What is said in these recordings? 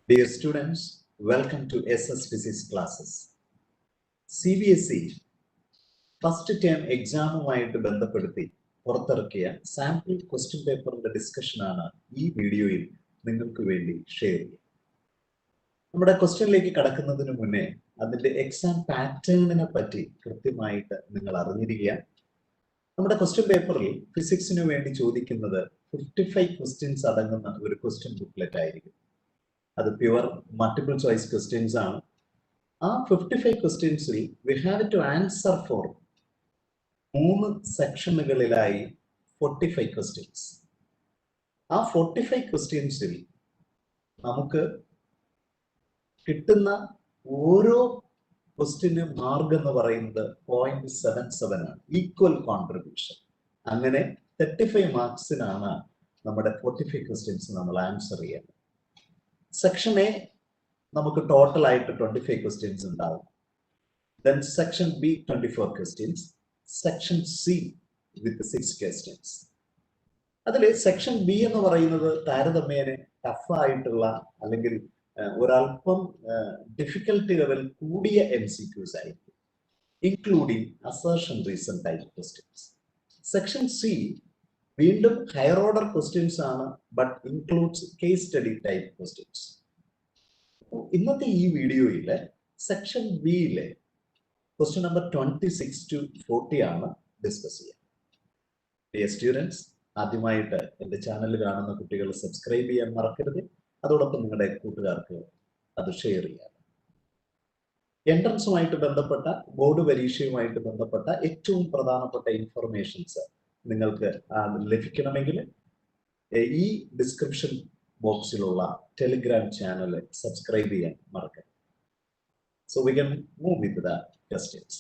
Dear students, welcome to SS Physics classes. CBSE first term എക്സാമുമായിട്ട് ബന്ധപ്പെടുത്തി പുറത്തിറക്കിയ sample question പേപ്പറിന്റെ ഡിസ്കഷനാണ് ഈ വീഡിയോയിൽ നിങ്ങൾക്ക് വേണ്ടി ഷെയർ ചെയ്യുന്നത്. നമ്മുടെ ക്വസ്റ്റ്യനിലേക്ക് കടക്കുന്നതിന് മുന്നേ അതിന്റെ എക്സാം പാറ്റേണിനെ പറ്റി കൃത്യമായിട്ട് നിങ്ങൾ അറിഞ്ഞിരിക്കുക. നമ്മുടെ ക്വസ്റ്റ്യൻ പേപ്പറിൽ ഫിസിക്സിന് വേണ്ടി ചോദിക്കുന്നത് 55 ക്വസ്റ്റ്യൻസ് അടങ്ങുന്ന ഒരു ക്വസ്റ്റ്യൻ ബുക്ക്ലെറ്റ് ആയിരിക്കും. അത് പ്യുവർ മൾട്ടിപ്പിൾ ചോയ്സ് ക്വസ്റ്റ്യൻസ് ആണ്. ആ 55 ക്വസ്റ്റ്യൻസിൽ we have to answer for 3 സെക്ഷനുകളിലായി 45 ക്വസ്റ്റ്യൻസ്. ആ 45 ക്വസ്റ്റ്യൻസിൽ നമുക്ക് കിട്ടുന്ന ഓരോ ക്വസ്റ്റ്യന് മാർക്ക് എന്ന് പറയുന്നത് 0.77 ആണ്, ഈക്വൽ കോൺട്രിബ്യൂഷൻ. അങ്ങനെ 35 മാർക്സിനാണ് നമ്മുടെ 45 ക്വസ്റ്റ്യൻസ് നമ്മൾ ആൻസർ ചെയ്യുന്നത്. സെക്ഷൻ എ നമുക്ക് ടോട്ടൽ ആയിട്ട് 25 ക്വസ്റ്റ്യൻസ് ഉണ്ടാവും. Then section B 24 questions, section C with 6 questions. അതിൽ സെക്ഷൻ ബി എന്ന് പറയുന്നത് താരതമ്യേന ടഫ് ആയിട്ടുള്ള അല്ലെങ്കിൽ ഒരല്പം ഡിഫിക്കൽട്ടി ലെവൽ കൂടിയ MCQs ആയിരിക്കും, including assertion reason type questions. Section C വീണ്ടും ഹയർ ഓർഡർ ക്വസ്റ്റ്യൻസ് ആണ്, but includes case study type questions. ഇന്നത്തെ ഈ വീഡിയോയിൽ സെക്ഷൻ ബിയിലെ ക്വസ്റ്റ്യൻ നമ്പർ 26 to 40 ആണ് ഡിസ്കസ് ചെയ്യുക. ഡിയർ സ്റ്റുഡൻസ്, ആദ്യമായിട്ട് എൻ്റെ ചാനൽ കാണുന്ന കുട്ടികൾ സബ്സ്ക്രൈബ് ചെയ്യാൻ മറക്കരുത്. അതോടൊപ്പം നിങ്ങളുടെ കൂട്ടുകാർക്ക് അത് ഷെയർ ചെയ്യാം. എൻട്രൻസുമായിട്ട് ബന്ധപ്പെട്ട, ബോർഡ് പരീക്ഷയുമായിട്ട് ബന്ധപ്പെട്ട ഏറ്റവും പ്രധാനപ്പെട്ട ഇൻഫർമേഷൻസ് നിങ്ങൾക്ക് ലഭിക്കണമെങ്കിൽ ഈ ഡിസ്ക്രിപ്ഷൻ ബോക്സിലുള്ള ടെലിഗ്രാം ചാനൽ സബ്സ്ക്രൈബ് ചെയ്യാൻ മറക്കരുത്. So we can move with the questions.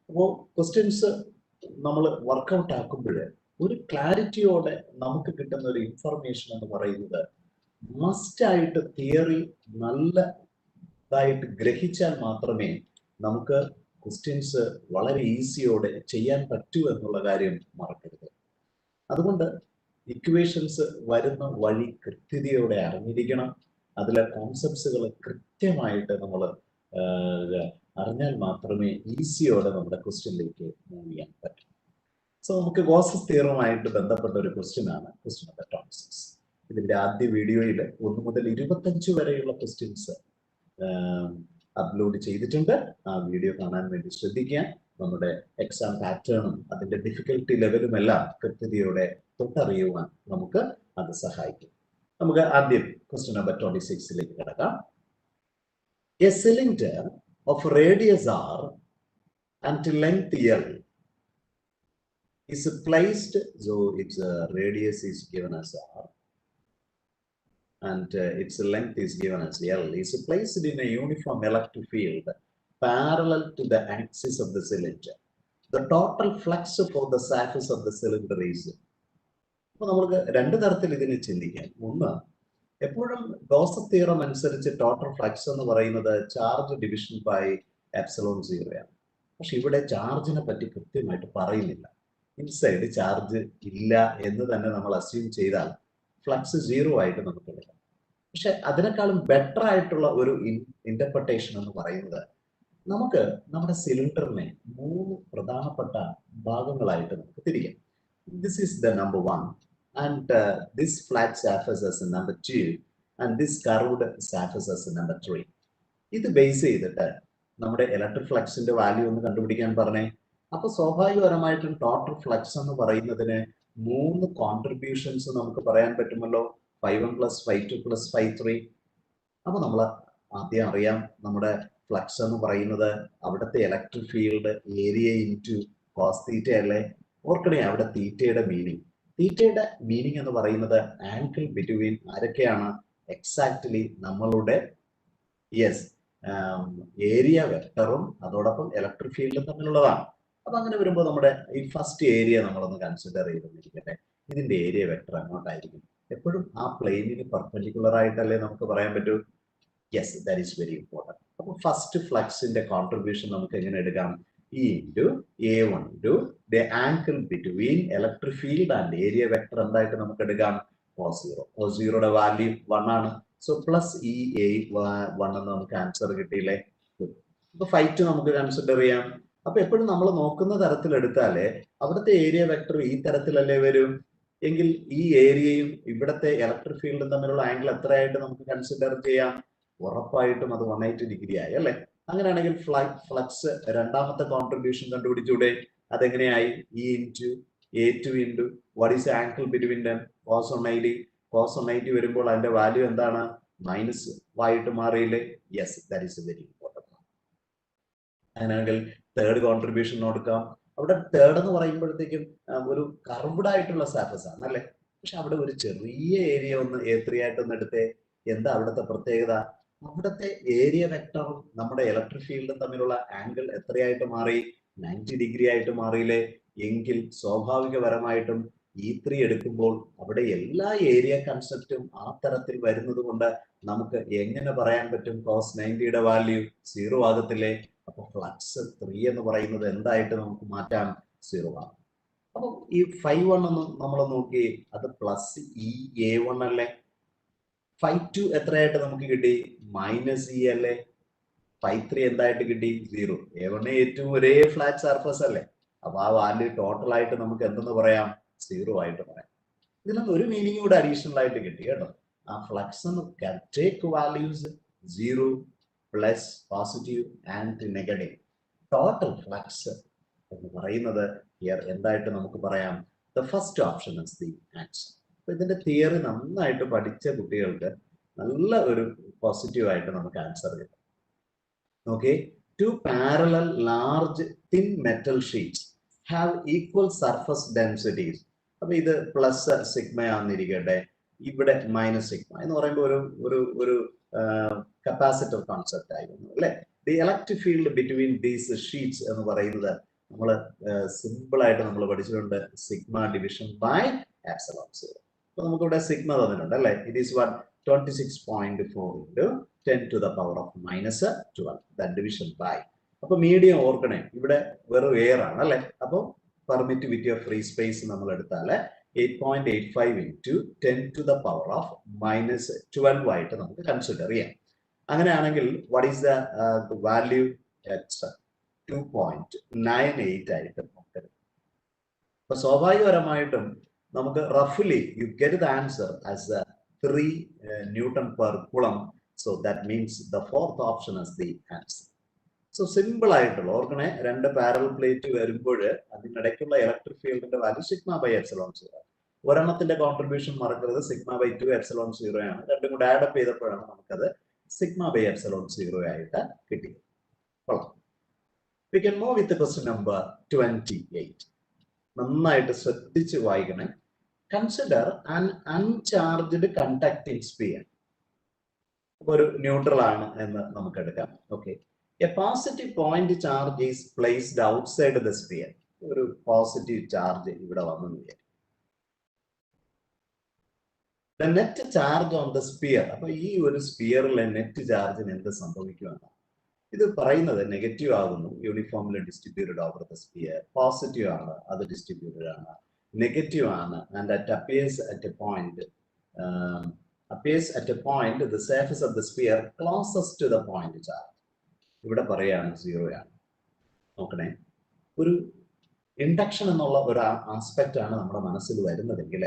അപ്പോൾ ക്വസ്റ്റ്യൻസ് നമ്മൾ വർക്കൗട്ട് ആക്കുമ്പോൾ ഒരു ക്ലാരിറ്റിയോടെ നമുക്ക് കിട്ടുന്ന ഒരു ഇൻഫർമേഷൻ എന്ന് പറയുന്നത്, മസ്റ്റായിട്ട് തിയറി നല്ലതായിട്ട് ഗ്രഹിച്ചാൽ മാത്രമേ നമുക്ക് ക്വസ്റ്റ്യൻസ് വളരെ ഈസിയോടെ ചെയ്യാൻ പറ്റൂ എന്നുള്ള കാര്യം മറക്കരുത്. അതുകൊണ്ട് ഇക്വേഷൻസ് വരുന്ന വഴി കൃത്യതയോടെ അറിഞ്ഞിരിക്കണം. അതിലെ കോൺസെപ്റ്റ്സുകൾ കൃത്യമായിട്ട് നമ്മൾ അറിഞ്ഞാൽ മാത്രമേ ഈസിയോടെ നമ്മുടെ ക്വസ്റ്റ്യനിലേക്ക് മൂവ് ചെയ്യാൻ പറ്റൂ. സോ നമുക്ക് ഗോസസ് തിയറവുമായിട്ട് ബന്ധപ്പെട്ട ഒരു ക്വസ്റ്റ്യൻ ആണ് ക്വസ്റ്റ്യൻ നമ്പർ 26. ഇതിന്റെ ആദ്യ വീഡിയോയിൽ 1 മുതൽ 25 വരെയുള്ള ക്വസ്റ്റ്യൻസ് അപ്ലോഡ് ചെയ്തിട്ടുണ്ട്. ആ വീഡിയോ കാണാൻ വേണ്ടി ശ്രദ്ധിക്കുക. നമ്മുടെ എക്സാം പാറ്റേണും അതിന്റെ ഡിഫിക്കൽട്ടി ലെവലും എല്ലാം കൃത്യതയോടെ തൊട്ടറിയുവാൻ നമുക്ക് അത് സഹായിക്കും. നമുക്ക് ആദ്യം ക്വസ്റ്റ്യൻ നമ്പർ 26ലേക്ക് കിടക്കാം. A cylinder of radius R and length L is placed, so its radius is given as R and its length is given as L, is placed in a uniform electric field parallel to the axis of the cylinder. The total flux for the surface of the cylinder is. അപ്പോൾ നമുക്ക് രണ്ട് തരത്തിൽ ഇതിനെ ചിന്തിക്കാം. ഒന്ന്, എപ്പോഴും Gauss's theorem അനുസരിച്ച് total flux എന്ന് പറയുന്നത് ചാർജ് ഡിവിഷൻ ബൈ എപ്സിലോൺ 0 ആണ്. പക്ഷെ ഇവിടെ ചാർജിനെ പറ്റി കൃത്യമായിട്ട് പറയുന്നില്ല. ഇൻസൈഡ് ചാർജ് ഇല്ല എന്ന് തന്നെ നമ്മൾ അസ്യൂം ചെയ്താൽ ഫ്ലക്സ് 0 ആയിട്ട് നമുക്ക് എടുക്കാം. പക്ഷെ അതിനേക്കാളും ബെറ്റർ ആയിട്ടുള്ള ഒരു ഇന്റർപ്രിട്ടേഷൻ എന്ന് പറയുന്നത്, നമുക്ക് നമ്മുടെ സിലിണ്ടറിനെ 3 പ്രധാനപ്പെട്ട ഭാഗങ്ങളായിട്ട് നമുക്ക് തിരിക്കാം. This is the number 1 and this flat surface as number 2 and this curved surface as number 3. ഇത് ബേസ് ചെയ്തിട്ട് നമ്മുടെ ഇലക്ട്രിക് ഫ്ലക്സിന്റെ വാല്യൂ ഒന്ന് കണ്ടുപിടിക്കാൻ പറഞ്ഞേ. അപ്പൊ സ്വാഭാവികപരമായിട്ടും ടോട്ടൽ ഫ്ലക്സ് എന്ന് പറയുന്നതിന് 3 കോൺട്രിബ്യൂഷൻസ് നമുക്ക് പറയാൻ പറ്റുമല്ലോ. 5 1 + 5 2 + 5 3. അപ്പൊ നമ്മൾ ആദ്യം അറിയാം, നമ്മുടെ ഫ്ലക്സ് എന്ന് പറയുന്നത് അവിടുത്തെ electric field area into cos theta അല്ലേ. ഓർക്കണേ, അവിടെ തീറ്റയുടെ മീനിങ് എന്ന് പറയുന്നത് ആംഗിൾ ബിറ്റ്വീൻ ആരൊക്കെയാണ്? എക്സാക്ട്ലി നമ്മളുടെ ഏരിയ വെക്ടറും അതോടൊപ്പം ഇലക്ട്രിക് ഫീൽഡും തമ്മിലുള്ളതാണ്. അപ്പൊ അങ്ങനെ വരുമ്പോൾ നമ്മുടെ ഈ ഫസ്റ്റ് ഏരിയ നമ്മളൊന്ന് കൺസിഡർ ചെയ്തിരിക്കട്ടെ. ഇതിന്റെ ഏരിയ വെക്ടർ അങ്ങോട്ടായിരിക്കും. എപ്പോഴും ആ പ്ലെയിനിന് പെർപെൻഡിക്കുലർ ആയിട്ടല്ലേ നമുക്ക് പറയാൻ പറ്റൂ. Yes, that is very important. അപ്പൊ ഫസ്റ്റ് ഫ്ലക്സിന്റെ കോൺട്രിബ്യൂഷൻ നമുക്ക് എങ്ങനെ എടുക്കാം? E into A1 into the angle between electric field and area vector എന്തായിട്ട് നമുക്ക് എടുക്കാം? O0. O0യുടെ വാല്യൂ 1 ആണ്. സോ പ്ലസ് ഈ A1 എന്ന് നമുക്ക് ആൻസർ കിട്ടിയില്ലേ. അപ്പൊ ഫൈറ്റ് നമുക്ക് കൺസിഡർ ചെയ്യാം. അപ്പൊ എപ്പോഴും നമ്മൾ നോക്കുന്ന തരത്തിൽ എടുത്താലേ അവിടുത്തെ ഏരിയ വെക്ടർ ഈ തരത്തിലല്ലേ വരും. എങ്കിൽ ഈ ഏരിയയും ഇവിടുത്തെ ഇലക്ട്രിക് ഫീൽഡും തമ്മിലുള്ള ആംഗിൾ എത്രയായിട്ട് നമുക്ക് കൺസിഡർ ചെയ്യാം? ഉറപ്പായിട്ടും അത് 180 ഡിഗ്രി ആയി അല്ലെ. അങ്ങനെയാണെങ്കിൽ ഫ്ലക്സ് രണ്ടാമത്തെ contribution കണ്ടുപിടിച്ചൂടെ? അതെങ്ങനെയായി? E into A2 into what is the angle between them? Cos 180. Cos 180 വരുമ്പോൾ അതിന്റെ വാല്യൂ എന്താണ്? മൈനസ് ആയിട്ട് മാറിയില്ലേ? Yes, that is very important. അങ്ങനെയാണെങ്കിൽ തേർഡ് കോൺട്രിബ്യൂഷൻ കൊടുക്കാം. അവിടെ തേർഡ് എന്ന് പറയുമ്പോഴത്തേക്കും ഒരു കർവ്ഡ് ആയിട്ടുള്ള സർഫസ് ആണ് അല്ലെ. പക്ഷെ അവിടെ ഒരു ചെറിയ ഏരിയ ഒന്ന് A3 ആയിട്ടൊന്ന് എടുത്തേ. എന്താ അവിടുത്തെ പ്രത്യേകത? അവിടുത്തെ ഏരിയ വെക്ടറും നമ്മുടെ ഇലക്ട്രിക് ഫീൽഡും തമ്മിലുള്ള ആംഗിൾ എത്രയായിട്ട് മാറി? 90 ഡിഗ്രി ആയിട്ട് മാറിയില്ലേ. എങ്കിൽ സ്വാഭാവികപരമായിട്ടും E3 എടുക്കുമ്പോൾ അവിടെ എല്ലാ ഏരിയ കൺസെപ്റ്റും ആ തരത്തിൽ വരുന്നത് കൊണ്ട് നമുക്ക് എങ്ങനെ പറയാൻ പറ്റും cos 90യുടെ വാല്യൂ 0 ആകത്തില്ലേ? അപ്പൊ ഫ്ലക്സ് 3 എന്ന് പറയുന്നത് എന്തായിട്ട് നമുക്ക് മാറ്റാം? 0 ആണ്. അപ്പൊ ഈ 5-1 ഒന്ന് നമ്മൾ നോക്കി, അത് പ്ലസ് ഈ A1 അല്ലേ. 5-2 എത്രയായിട്ട് നമുക്ക് കിട്ടി? മൈനസ് ഇ അല്ലേ. 5-3 എന്തായിട്ട് കിട്ടി? 0. A1 A2 ഒരേ ഫ്ലാറ്റ് സർഫസ് അല്ലേ. അപ്പൊ ആ വാല്യൂ ടോട്ടൽ ആയിട്ട് നമുക്ക് എന്തെന്ന് പറയാം? 0 ആയിട്ട് പറയാം. ഇതിനൊന്നും ഒരു മീനിങ് കൂടെ അഡീഷണൽ ആയിട്ട് കിട്ടി കേട്ടോ. ആ flux take values 0 plus positive and negative. Total flux എന്ന് പറയുന്നത് എന്തായിട്ട് നമുക്ക് പറയാം? The first option is the answer. അപ്പൊ ഇതിന്റെ തിയറി നന്നായിട്ട് പഠിച്ച കുട്ടികൾക്ക് നല്ല ഒരു പോസിറ്റീവ് ആയിട്ട് നമുക്ക് ആൻസർ കിട്ടും. Okay, two parallel large thin metal sheets have equal surface densities. അപ്പൊ ഇത് പ്ലസ് സിഗ്മ ആണെന്നിരിക്കട്ടെ, ഇവിടെ മൈനസ് സിഗ്മ എന്ന് പറയുമ്പോൾ ഒരു കപ്പാസിറ്റർ കോൺസെപ്റ്റ് ആയിരുന്നു അല്ലെ. The electric field between these sheets എന്ന് പറയുന്നത് നമ്മൾ സിമ്പിൾ ആയിട്ട് നമ്മൾ പഠിച്ചിട്ടുണ്ട്, സിഗ്മ ഡിവിഷൻ ബൈ എപ്സിലോൺ 0. അപ്പൊ നമുക്കിവിടെ സിഗ്മ തന്നിട്ടുണ്ട് അല്ലെ. It is 26.4 into 10 to the power of minus 12. That division by. അപ്പൊ മീഡിയം ഓർക്കണേ, ഇവിടെ വെറും എയർ ആണ് അല്ലെ. അപ്പൊ പെർമിറ്റിവിറ്റി ഓഫ് ഫ്രീ സ്പേസ് നമ്മൾ എടുത്താല് 8.85 into 10 to the power of minus 12 ആയിട്ട് നമുക്ക് കൺസിഡർ ചെയ്യാം. അങ്ങനെയാണെങ്കിൽ വാട്ട് ഈസ് ദ വാല്യൂ? 2.98 ആയിട്ട് നമുക്ക്. അപ്പൊ സ്വാഭാവികപരമായിട്ടും നമുക്ക് റഫ്ലി you get the answer as 3 Newton per coulomb. So that means the fourth option is the answer. So simple ആയിട്ടുള്ള ഓർക്കണേ, രണ്ട് പാരലൽ പ്ലേറ്റ് വരുമ്പോൾ അതിനിടയ്ക്കുള്ള ഇലക്ട്രിക് ഫീൽഡിന്റെ വാല്യൂ സിഗ്മ ബൈ എപ്സിലോൺ 0. ഒരെണ്ണത്തിന്റെ കോൺട്രിബ്യൂഷൻ മറക്കരുത്, സിഗ്മ ബൈ 2 എപ്സിലോൺ 0 ആണ്. രണ്ടും കൂടെ ആഡപ്പ് ചെയ്തപ്പോഴാണ് നമുക്കത് സിഗ്മ ബൈ എപ്സിലോൺ 0 ആയിട്ട് കിട്ടിയത്. We can move with the question number 28. നന്നായിട്ട് ശ്രദ്ധിച്ച് വായിക്കണേ. Consider an uncharged conducting sphere. ഒരു ന്യൂട്രൽ ആണ് എന്ന് നമുക്ക് എടുക്കാം. Okay, A positive point charge is placed outside the sphere. ഒരു പോസിറ്റീവ് ചാർജ് ഇവിടെ വന്നു വിചാരിക്കും. The net charge on the sphere. അപ്പൊ ഈ ഒരു സ്ഫിയറിലെ നെറ്റ് ചാർജിന് എന്ത് സംഭവിക്കുമെന്നാണ് ഇത് പറയുന്നത്. നെഗറ്റീവ് ആകുന്നു, uniformly distributed over the sphere. Positive ആണ്, അത് ഡിസ്ട്രിബ്യൂട്ടഡ് ആണ്. നെഗറ്റീവ് ആണ്, and it appears at a point the surface of the sphere closest to the point charge. ഇവിടെ പറയാണ് 0 ആണ്. നോക്കണേ, ഒരു ഇൻഡക്ഷൻ എന്നുള്ള ഒരു ആസ്പെക്ട് ആണ് നമ്മുടെ മനസ്സിൽ വരുന്നതെങ്കിൽ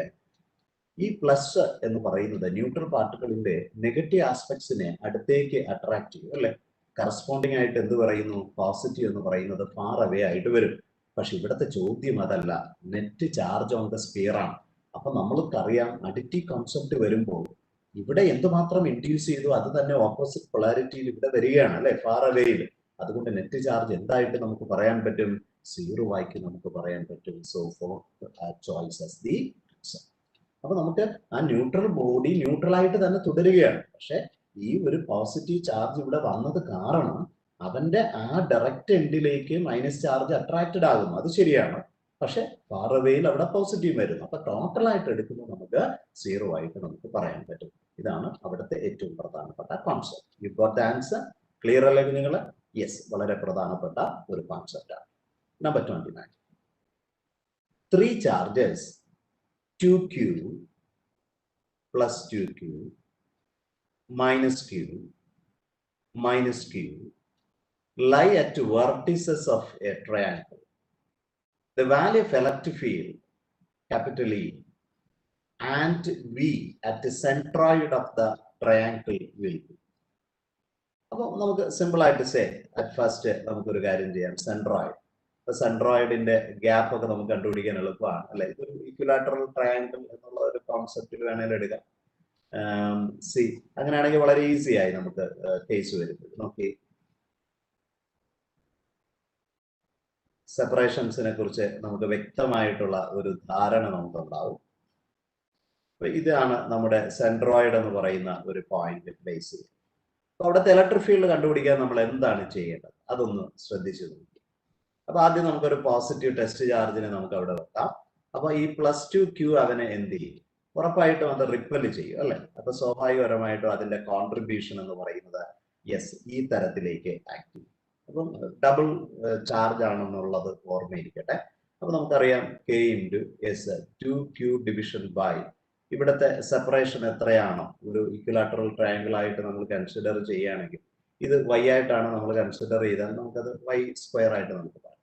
ഈ പ്ലസ് എന്ന് പറയുന്നത് ന്യൂട്രൽ പാർട്ടിക്കിളിന്റെ നെഗറ്റീവ് ആസ്പെക്ട്സിനെ അടുത്തേക്ക് അട്രാക്ട് ചെയ്യും അല്ലെ. കറസ്പോണ്ടിങ് ആയിട്ട് എന്ത് പറയുന്നു? പോസിറ്റീവ് എന്ന് പറയുന്നത് ഫാർ അവേ ആയിട്ട് വരും. പക്ഷെ ഇവിടുത്തെ ചോദ്യം അതല്ല, net charge on the sphere ആണ്. അപ്പൊ നമ്മൾക്കറിയാം അഡിറ്റീവ് കോൺസെപ്റ്റ് വരുമ്പോൾ ഇവിടെ എന്തുമാത്രം ഇൻഡ്യൂസ് ചെയ്തു അത് തന്നെ ഓപ്പോസിറ്റ് പൊളാരിറ്റിയിൽ ഇവിടെ വരികയാണ് അല്ലെ, ഫാർ അവേയിൽ. അതുകൊണ്ട് നെറ്റ് ചാർജ് എന്തായിട്ട് നമുക്ക് പറയാൻ പറ്റും? 0 ആയിട്ട് നമുക്ക് പറയാൻ പറ്റും. So four choice as the answer. അപ്പൊ നമുക്ക് ആ ന്യൂട്രൽ ബോഡി ന്യൂട്രൽ ആയിട്ട് തന്നെ തുടരുകയാണ്. പക്ഷെ ഈ ഒരു പോസിറ്റീവ് ചാർജ് ഇവിടെ വന്നത് കാരണം അവന്റെ ആ ഡയറക്റ്റ് എൻഡിലേക്ക് മൈനസ് ചാർജ് അട്രാക്റ്റഡ് ആകുന്നു. അത് ശരിയാണ്. പക്ഷെ ഫാർ അവേയിൽ അവിടെ പോസിറ്റീവ് വരുന്നു. അപ്പൊ ടോട്ടൽ ആയിട്ട് എടുക്കുമ്പോൾ നമുക്ക് 0 ആയിട്ട് നമുക്ക് പറയാൻ പറ്റും. ഇതാണ് അവിടുത്തെ ഏറ്റവും പ്രധാനപ്പെട്ട concept. You got the answer. Clear അല്ലേ നിങ്ങൾ? യെസ്, വളരെ പ്രധാനപ്പെട്ട ഒരു കോൺസെപ്റ്റ് ആണ്. Number 29. 3 charges 2q plus 2q minus q minus q lie at vertices of a triangle. The value of electric field, capital E, and V at the centroid of the triangle will be. അപ്പോൾ നമുക്ക് simple ആയിട്ട് say at first നമുക്കൊരു കാര്യം ചെയ്യാം. സെൻട്രോയിഡിന്റെ gap ഒക്കെ നമുക്ക് കണ്ടുപിടിക്കാൻ എളുപ്പമാണ് അല്ലെ. ഇതൊരു ഇക്വിലാറ്ററൽ ട്രയാങ്കിൾ എന്നുള്ള ഒരു കോൺസെപ്റ്റിൽ വേണേലും എടുക്കാം. സി അങ്ങനെയാണെങ്കിൽ വളരെ ഈസി ആയി നമുക്ക് കേസ് വരുന്നത്. നോക്കി, സെപ്പറേഷൻസിനെ കുറിച്ച് നമുക്ക് വ്യക്തമായിട്ടുള്ള ഒരു ധാരണ നമുക്കുണ്ടാവും. ഇതാണ് നമ്മുടെ സെൻട്രോയിഡ് എന്ന് പറയുന്ന ഒരു പോയിന്റ് ബേസ് ചെയ്ത്. അപ്പൊ അവിടുത്തെ ഇലക്ട്രിക് ഫീൽഡ് കണ്ടുപിടിക്കാൻ നമ്മൾ എന്താണ് ചെയ്യേണ്ടത് അതൊന്ന് ശ്രദ്ധിച്ചു നോക്കി. അപ്പൊ ആദ്യം നമുക്കൊരു പോസിറ്റീവ് ടെസ്റ്റ് ചാർജിനെ നമുക്ക് അവിടെ വെക്കാം. അപ്പൊ ഈ +2q അവനെ എന്ത് ചെയ്യും? ഉറപ്പായിട്ടും അത് റിപ്പൽ ചെയ്യും അല്ലെ. അപ്പൊ സ്വാഭാവികപരമായിട്ടും അതിന്റെ കോൺട്രിബ്യൂഷൻ എന്ന് പറയുന്നത് യെസ് ഈ തരത്തിലേക്ക് ആക്ട് ചെയ്യും. അപ്പം ഡബിൾ ചാർജ് ആണെന്നുള്ളത് ഓർമ്മയിരിക്കട്ടെ. അപ്പൊ നമുക്കറിയാം k × s 2q division by ഇവിടുത്തെ സെപ്പറേഷൻ എത്രയാണോ ഒരു ഇക്വിലാറ്ററൽ ട്രയാങ്കിൾ ആയിട്ട് നമ്മൾ കൺസിഡർ ചെയ്യുകയാണെങ്കിൽ ഇത് y ആയിട്ടാണ് നമ്മൾ കൺസിഡർ ചെയ്താൽ നമുക്കത് y² ആയിട്ട് നമുക്ക് പറയാം.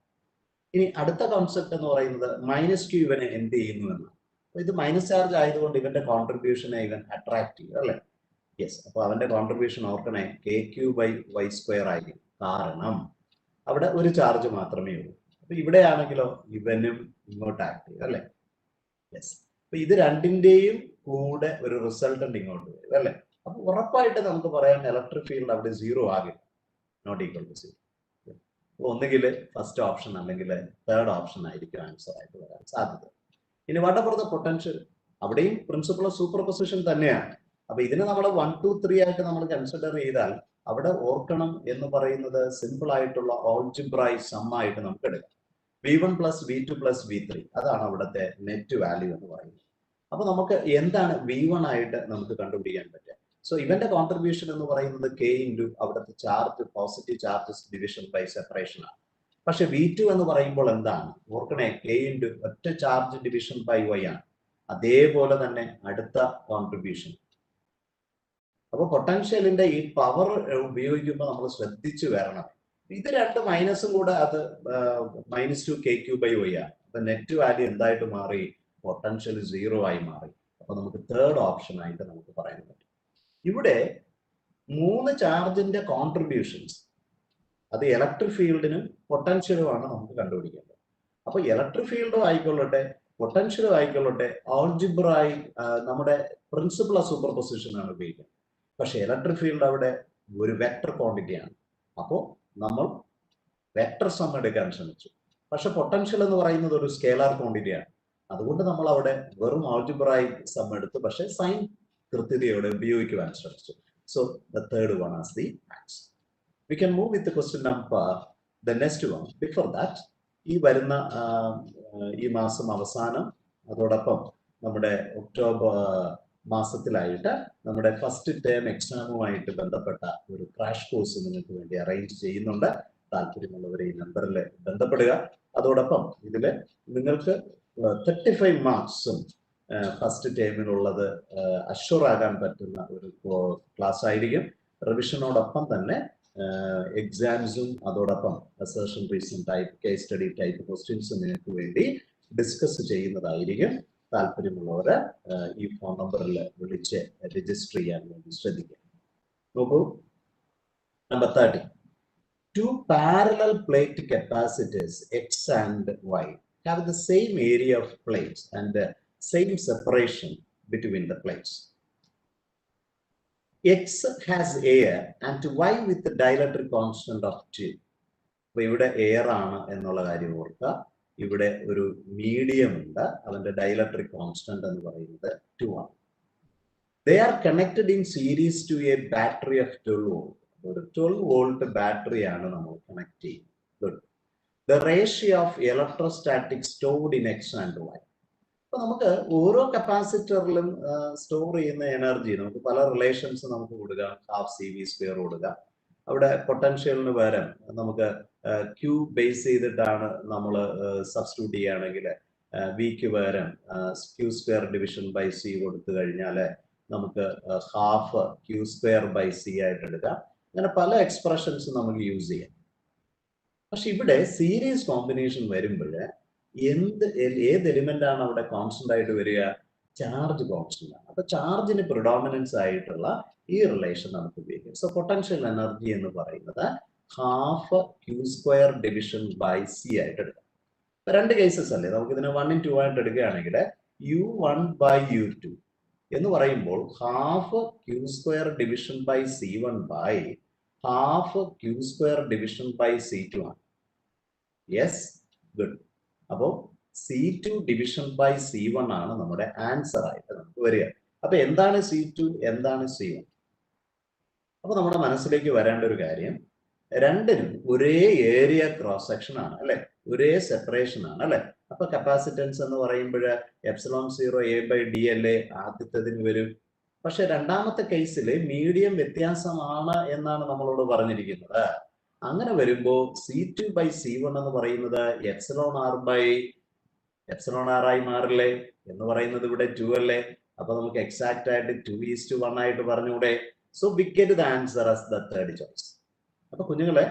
ഇനി അടുത്ത കോൺസെപ്റ്റ് എന്ന് പറയുന്നത് -q ഇവനെ എന്ത് ചെയ്യുന്നു എന്നാണ്. ഇത് മൈനസ് ചാർജ് ആയതുകൊണ്ട് ഇവന്റെ കോൺട്രിബ്യൂഷനെ ഇവൻ അട്രാക്ട് ചെയ്യും അല്ലെ. യെസ്, അപ്പൊ അവന്റെ കോൺട്രിബ്യൂഷൻ ഓർക്കണേ kq/y² ആയിരിക്കും. കാരണം അവിടെ ഒരു ചാർജ് മാത്രമേ ഉള്ളൂ. അപ്പൊ ഇവിടെ ആണെങ്കിലോ ഇവനും ഇങ്ങോട്ട് ആക്ട് ചെയ്യും അല്ലെ. യെസ്, അപ്പൊ ഇത് രണ്ടിന്റെയും കൂടെ ഒരു റിസൾട്ടന്റ് ഇങ്ങോട്ട് വരും അല്ലെ. അപ്പൊ ഉറപ്പായിട്ട് നമുക്ക് പറയാം ഇലക്ട്രിക് ഫീൽഡ് അവിടെ 0 ആകില്ല, നോട്ട് ഈക്വൽ ടു 0. ഒന്നുകിൽ ഫസ്റ്റ് ഓപ്ഷൻ അല്ലെങ്കിൽ തേർഡ് ഓപ്ഷൻ ആയിരിക്കും ആൻസർ ആയിട്ട് വരാൻ സാധ്യത. ഇനി വാട്ട് അബൌട്ട് ദ പൊട്ടൻഷ്യൽ? അവിടെയും പ്രിൻസിപ്പിൾ ഓഫ് സൂപ്പർ പൊസിഷൻ തന്നെയാണ്. അപ്പൊ ഇതിനെ നമ്മൾ 1, 2, 3 ആയിട്ട് നമ്മൾ കൺസിഡർ ചെയ്താൽ അവിടെ ഓർക്കണം എന്ന് പറയുന്നത് സിമ്പിൾ ആയിട്ടുള്ള ഓൾജിബ്രായിക് സം ആയിട്ട് നമുക്ക് എടുക്കാം. v1 + v2 + v3 അതാണ് അവിടുത്തെ നെറ്റ് വാല്യൂ എന്ന് പറയുന്നത്. അപ്പൊ നമുക്ക് എന്താണ് v1 ആയിട്ട് നമുക്ക് കണ്ടുപിടിക്കാൻ പറ്റുക? സോ ഇവന്റെ കോൺട്രിബ്യൂഷൻ എന്ന് പറയുന്നത് k × അവിടുത്തെ charge positive charges division by separation ആണ്. പക്ഷെ v2 എന്ന് പറയുമ്പോൾ എന്താണ് ഓർക്കണേ, k × ഒറ്റ ചാർജ് ഡിവിഷൻ ബൈ y ആണ്. അതേപോലെ തന്നെ അടുത്ത കോൺട്രിബ്യൂഷൻ. അപ്പൊ പൊട്ടൻഷ്യലിന്റെ ഈ പവർ ഉപയോഗിക്കുമ്പോൾ നമ്മൾ ശ്രദ്ധിച്ചു വരണം. ഇത് രണ്ട് മൈനസും കൂടെ അത് -2 kq/y ആണ്. അപ്പൊ നെറ്റ് വാല്യൂ എന്തായിട്ട് മാറി? പൊട്ടൻഷ്യൽ 0 ആയി മാറി. അപ്പൊ നമുക്ക് തേർഡ് ഓപ്ഷൻ ആയിട്ട് നമുക്ക് പറയാൻ പറ്റും. ഇവിടെ 3 ചാർജിന്റെ കോൺട്രിബ്യൂഷൻസ് അത് ഇലക്ട്രിക് ഫീൽഡിനും പൊട്ടൻഷ്യലുമാണ് നമുക്ക് കണ്ടുപിടിക്കേണ്ടത്. അപ്പൊ ഇലക്ട്രിക് ഫീൽഡും ആയിക്കൊള്ളട്ടെ പൊട്ടൻഷ്യലും ആയിക്കൊള്ളട്ടെ ഓൾജിബ്രായി നമ്മുടെ പ്രിൻസിപ്പിൾ ഓഫ് സൂപ്പർ പൊസിഷൻ ആണ് ഉപയോഗിക്കുന്നത്. പക്ഷെ ഇലക്ട്രിക് ഫീൽഡ് അവിടെ ഒരു വെക്ടർ ക്വാണ്ടിറ്റിയാണ്. അപ്പോൾ നമ്മൾ വെക്ടർ സം എടുക്കാൻ ശ്രമിച്ചു. പക്ഷെ പൊട്ടൻഷ്യൽ എന്ന് പറയുന്നത് ഒരു സ്കേലാർ ക്വാണ്ടിറ്റിയാണ്. അതുകൊണ്ട് നമ്മൾ അവിടെ വെറും ആൾജിബ്രായിക് സം എടുത്തു, പക്ഷെ സൈൻ കൃത്യതയോടെ ഉപയോഗിക്കുവാൻ ശ്രമിച്ചു. So the third one as the answer. We can move with question number the next one. Before that ഈ വരുന്ന ഈ മാസം അവസാനം അതോടൊപ്പം നമ്മുടെ ഒക്ടോബർ മാസത്തിലായിട്ട് നമ്മുടെ ഫസ്റ്റ് ടേം എക്സാമുമായിട്ട് ബന്ധപ്പെട്ട ഒരു ക്രാഷ് കോഴ്സ് നിങ്ങൾക്ക് വേണ്ടി അറേഞ്ച് ചെയ്യുന്നുണ്ട്. താല്പര്യമുള്ളവർ ഈ നമ്പറിൽ ബന്ധപ്പെടുക. അതോടൊപ്പം ഇതിൽ നിങ്ങൾക്ക് 35 മാർക്സും ഫസ്റ്റ് ടേമിലുള്ളത് അഷ്വർ ആകാൻ പറ്റുന്ന ഒരു ക്ലാസ് ആയിരിക്കും. റിവിഷനോടൊപ്പം തന്നെ എക്സാംസും അതോടൊപ്പം assertion reason type case study type ക്വസ്റ്റ്യൻസും നിങ്ങൾക്ക് വേണ്ടി ഡിസ്കസ് ചെയ്യുന്നതായിരിക്കും. താല്പര്യമുള്ളവര് ഈ ഫോൺ നമ്പറിൽ വിളിച്ച് രജിസ്റ്റർ ചെയ്യാൻ വേണ്ടി ശ്രദ്ധിക്കുക. നോക്കൂ, number 30. 2 parallel plate capacitors X and Y have the same area of plates and the same separation between the plates. X has air and Y with the dielectric constant of 2. അപ്പൊ ഇവിടെ air ആണ് എന്നുള്ള കാര്യം ഓർക്കുക. ഇവിടെ ഒരു medium ഉണ്ട്, അതിന്റെ ഡൈലക്ട്രിക് കോൺസ്റ്റന്റ് എന്ന് പറയുന്നത് 2 ആണ്. They are connected in series to a battery of 12 volt. ഒരു 12 വോൾട്ട് ബാറ്ററിയാണ് നമ്മൾ കണക്ട് ചെയ്യുന്നത്. The ratio of electrostatic stored in X and Y. അപ്പൊ നമുക്ക് ഓരോ കപ്പാസിറ്ററിലും സ്റ്റോർ ചെയ്യുന്ന എനർജി നമുക്ക് പല റിലേഷൻസ് നമുക്ക് കൊടുക്കാം. ½ CV² കൊടുക്കാം. അവിടെ പൊട്ടൻഷ്യലിന് പകരം നമുക്ക് Q ബേസ് ചെയ്തിട്ടാണ് നമ്മൾ സബ്സ്റ്റിറ്റ്യൂട്ട് ചെയ്യുകയാണെങ്കിൽ വിക്ക് പകരം Q² ഡിവിഷൻ ബൈ C കൊടുത്തു കഴിഞ്ഞാൽ നമുക്ക് half Q square by C ആയിട്ട് എടുക്കാം. അങ്ങനെ പല എക്സ്പ്രഷൻസ് നമുക്ക് യൂസ് ചെയ്യാം. പക്ഷെ ഇവിടെ സീരീസ് കോമ്പിനേഷൻ വരുമ്പോൾ ഏത് എലിമെന്റ് ആണ് അവിടെ കോൺസ്റ്റന്റ് ആയിട്ട് വരിക? ചാർജ് കോൺസ്റ്റന്റ് ആണ്. അപ്പൊ ചാർജിന് പ്രിഡോമിനൻസ് ആയിട്ടുള്ള ഈ റിലേഷൻ നമുക്ക് ഉപയോഗിക്കാം. സോ പൊട്ടൻഷ്യൽ എനർജി എന്ന് പറയുന്നത് half Q square division by C ആയിട്ട് എടുക്കാം. രണ്ട് കേസസ് അല്ലേ, നമുക്ക് ഇതിനെ 1 2 ആയിട്ട് എടുക്കുകയാണെങ്കിൽ u1 ബൈ u2 എന്ന് പറയുമ്പോൾ half Q square division by c1 by half Q square division by c2 ആണ്. Yes, good. അപ്പോൾ c2 ഡിവിഷൻ ബൈ c1 ആണ് നമ്മുടെ ആൻസർ ആയിട്ട് നമുക്ക് വരിക. അപ്പൊ എന്താണ് c2, എന്താണ് c1? അപ്പൊ നമ്മുടെ മനസ്സിലേക്ക് വരേണ്ട ഒരു കാര്യം, രണ്ടിനും ഒരേ ഏരിയ ക്രോസ് സെക്ഷൻ ആണ് അല്ലെ, ഒരേ സെപ്പറേഷൻ ആണ് അല്ലെ. അപ്പൊ കപ്പാസിറ്റൻസ് എന്ന് പറയുമ്പോൾ ε0 a ബൈ d അല്ലേ ആദ്യത്തേതിന് വരും. പക്ഷെ രണ്ടാമത്തെ കേസിൽ മീഡിയം വ്യത്യാസമാണ് എന്നാണ് നമ്മളോട് പറഞ്ഞിരിക്കുന്നത്. അങ്ങനെ വരുമ്പോൾ c2 ബൈ c1 എന്ന് പറയുന്നത് ε0 ബൈ ε0 ആയി മാറില്ലേ എന്ന് പറയുന്നത് ഇവിടെ 2 അല്ലേ. അപ്പൊ നമുക്ക് എക്സാക്ട് ആയിട്ട് 2:1 ആയിട്ട് പറഞ്ഞൂടെ? So we get the answer as the third choice. അപ്പൊ കുഞ്ഞുങ്ങളെ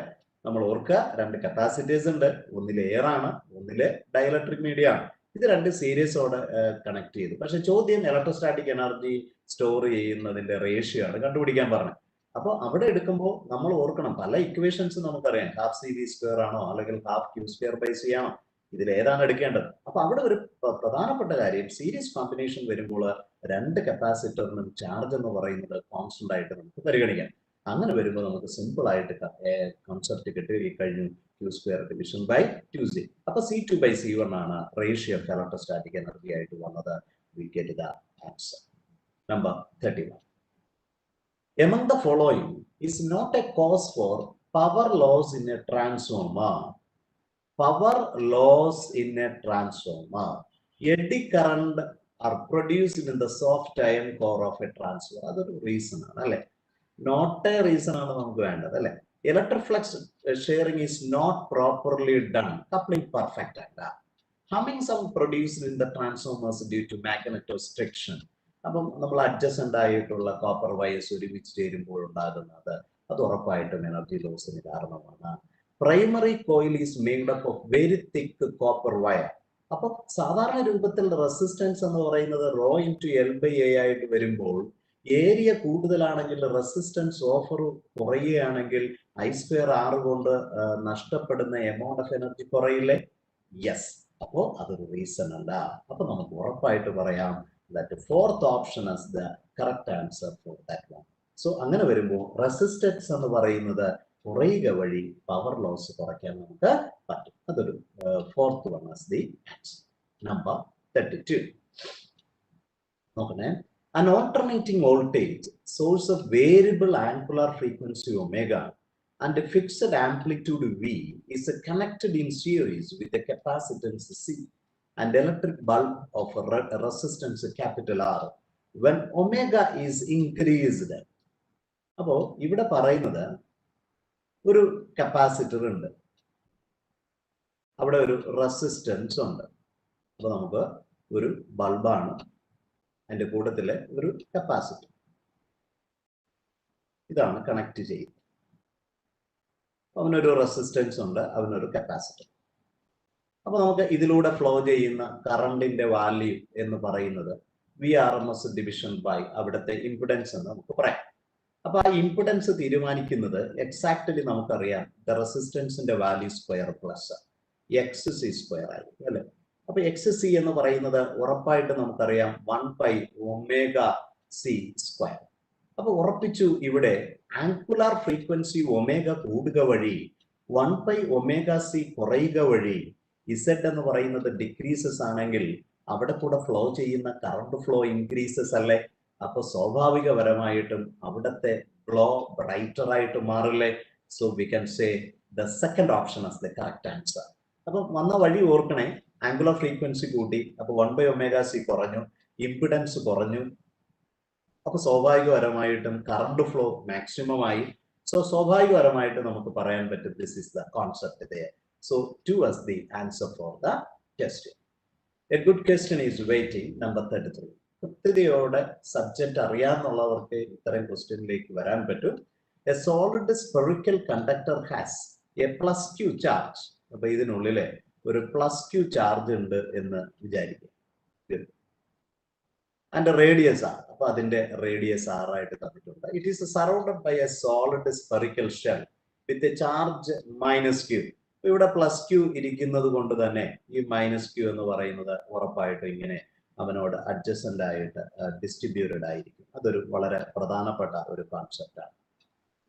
നമ്മൾ ഓർക്കുക, രണ്ട് കപ്പാസിറ്റേഴ്സ് ഉണ്ട്, ഒന്നിൽ എയർ ആണ്, ഒന്നില് ഡയലക്ട്രിക് മീഡിയ ആണ്. ഇത് രണ്ട് സീരീസോടെ കണക്ട് ചെയ്തു. പക്ഷെ ചോദ്യം ഇലക്ട്രോസ്റ്റാറ്റിക് എനർജി സ്റ്റോർ ചെയ്യുന്നതിന്റെ റേഷ്യോ ആണ് കണ്ടുപിടിക്കാൻ പറഞ്ഞത്. അപ്പൊ അവിടെ എടുക്കുമ്പോൾ നമ്മൾ ഓർക്കണം, പല ഇക്വേഷൻസ് നമുക്കറിയാം, ഹാഫ് സി വി സ്ക്വയർ ആണോ അല്ലെങ്കിൽ half Q square by C ആണോ, ഇതിൽ ഏതാണ് എടുക്കേണ്ടത്? അപ്പൊ അവിടെ ഒരു പ്രധാനപ്പെട്ട കാര്യം, സീരീസ് കോമ്പിനേഷൻ വരുമ്പോൾ രണ്ട് കപ്പാസിറ്ററിനും ചാർജ് എന്ന് പറയുന്നത് കോൺസ്റ്റന്റ് ആയിട്ട് നമുക്ക് പരിഗണിക്കാം. അങ്ങനെ വരുമ്പോൾ നമുക്ക് സിമ്പിൾ ആയിട്ട് കോൺസെപ്റ്റ് കിട്ടി കഴിഞ്ഞു, Q square division by 2c. അപ്പൊ c2 ബൈ c1 ആണ് റേഷ്യോ ഓഫ് ഇലക്ട്രോസ്റ്റാറ്റിക് എനർജി ആയിട്ട് വന്നത്. We get the answer. Number 31. Among the following is not a cause for power loss in a transformer. Power loss in a transformer. Eddy current are produced in the soft iron core of a transformer. അതൊരു reason ആണ് അല്ലെ, not a reason ആണ് നമുക്ക് വേണ്ടത് അല്ലെ. Electric flux sharing is not properly done, coupling perfect അല്ല. Humming sound produced in the transformers due to magnetostriction. അപ്പം നമ്മൾ അഡ്ജസന്റ് ആയിട്ടുള്ള കോപ്പർ വയേഴ്സ് ഒരുമിച്ച് ചേരുമ്പോൾ ഉണ്ടാകുന്നത് അത് ഉറപ്പായിട്ടും എനർജി ലോസിന് കാരണമാണ്. Primary coil is made up of very thick copper wire. അപ്പൊ സാധാരണ രൂപത്തിൽ റെസിസ്റ്റൻസ് എന്ന് പറയുന്നത് rho into L by A ആയിട്ട് വരുമ്പോൾ ഏരിയ കൂടുതലാണെങ്കിൽ റെസിസ്റ്റൻസ് ഓഫർ കുറയുകയാണെങ്കിൽ I²R കൊണ്ട് നഷ്ടപ്പെടുന്ന എമൗണ്ട് ഓഫ് എനർജി കുറയില്ലേ? യെസ്. അപ്പോ അതൊരു റീസൺ അല്ല. അപ്പൊ നമുക്ക് ഉറപ്പായിട്ട് പറയാം that fourth option as the correct answer for that one. So അങ്ങനെ വരുമ്പോൾ റെസിസ്റ്റൻസ് എന്ന് പറയുന്നത് കുറയുക വഴി പവർ ലോസ് കുറയ്ക്കാൻ നമുക്ക് പറ്റും. അതൊരു fourth one as the answer. Number 32. നോക്കണേ. An alternating voltage source of variable angular frequency omega and a fixed amplitude V is connected in series with a capacitance C and electric bulb of resistance capital R when omega is increased. അപ്പോൾ ഇവിടെ പറയുന്നത് ഒരു capacitor ഉണ്ട്, അവിടെ ഒരു resistance ഉണ്ട്. അപ്പൊ നമുക്ക് ഒരു ബൾബാണ്, അതിന്റെ കൂട്ടത്തില് ഒരു കപ്പാസിറ്റർ, ഇതാണ് കണക്ട് ചെയ്യുന്നത്. അവനൊരു റെസിസ്റ്റൻസ് ഉണ്ട്, അവനൊരു കപ്പാസിറ്റർ. അപ്പൊ നമുക്ക് ഇതിലൂടെ ഫ്ലോ ചെയ്യുന്ന കറണ്ടിന്റെ വാല്യൂ എന്ന് പറയുന്നത് VRMS ഡിവിഷൻ ബൈ അവിടുത്തെ ഇംപിഡൻസ് എന്ന് നമുക്ക് പറയാം. അപ്പൊ ആ ഇംപിഡൻസ് തീരുമാനിക്കുന്നത് എക്സാക്ട്ലി നമുക്കറിയാം, ദ റെസിസ്റ്റൻസിന്റെ value square plus XC square ആയിരിക്കും അല്ലെ. അപ്പൊ XC എന്ന് പറയുന്നത് ഉറപ്പായിട്ട് നമുക്കറിയാം 1/ωc സ്ക്വയർ. അപ്പൊ ഉറപ്പിച്ചു, ഇവിടെ ആംഗുലാർ ഫ്രീക്വൻസി ഒമേഗ കൂടുക വഴി 1/ωc കുറയുക വഴി Z എന്ന് പറയുന്നത് ഡിക്രീസസ് ആണെങ്കിൽ അവിടെ കൂടെ ഫ്ലോ ചെയ്യുന്ന കറണ്ട് ഫ്ലോ ഇൻക്രീസസ് അല്ലേ. അപ്പൊ സ്വാഭാവികപരമായിട്ടും അവിടത്തെ ഫ്ലോ ബ്രൈറ്റർ ആയിട്ട് മാറില്ലേ. So we can say the second option as the correct answer. അപ്പൊ വന്ന വഴി ഓർക്കണേ, ആംഗുലർ ഫ്രീക്വൻസി കൂട്ടി, അപ്പൊ 1/ωc കുറഞ്ഞു, ഇംപിഡൻസ് കുറഞ്ഞു. അപ്പൊ സ്വാഭാവികപരമായിട്ടും കറണ്ട് ഫ്ലോ മാക്സിമം ആയി. സോ സ്വാഭാവികപരമായിട്ട് നമുക്ക് പറയാൻ പറ്റും this is the concept there. So 2 as the answer for the question. A good question is waiting. Number 33. കൃത്യതയോടെ സബ്ജക്റ്റ് അറിയാന്നുള്ളവർക്ക് ഇത്തരം ക്വസ്റ്റ്യനിലേക്ക് വരാൻ പറ്റും. A solid spherical conductor has a plus Q charge. അപ്പൊ ഇതിനുള്ളിലെ ഒരു പ്ലസ് ക്യൂ ചാർജ് ഉണ്ട് എന്ന് വിചാരിക്കുക. And radius R. അപ്പൊ അതിന്റെ റേഡിയസ് ആർ ആയിട്ട് തന്നിട്ടുണ്ട്. It is surrounded by a solid spherical shell with a charge minus Q. ഇവിടെ പ്ലസ് ക്യൂ ഇരിക്കുന്നത് കൊണ്ട് തന്നെ ഈ മൈനസ് ക്യൂ എന്ന് പറയുന്നത് ഉറപ്പായിട്ടും ഇങ്ങനെ അവനോട് അഡ്ജസന്റ് ആയിട്ട് ഡിസ്ട്രിബ്യൂട്ടഡ് ആയിരിക്കും. അതൊരു വളരെ പ്രധാനപ്പെട്ട ഒരു കോൺസെപ്റ്റാണ്.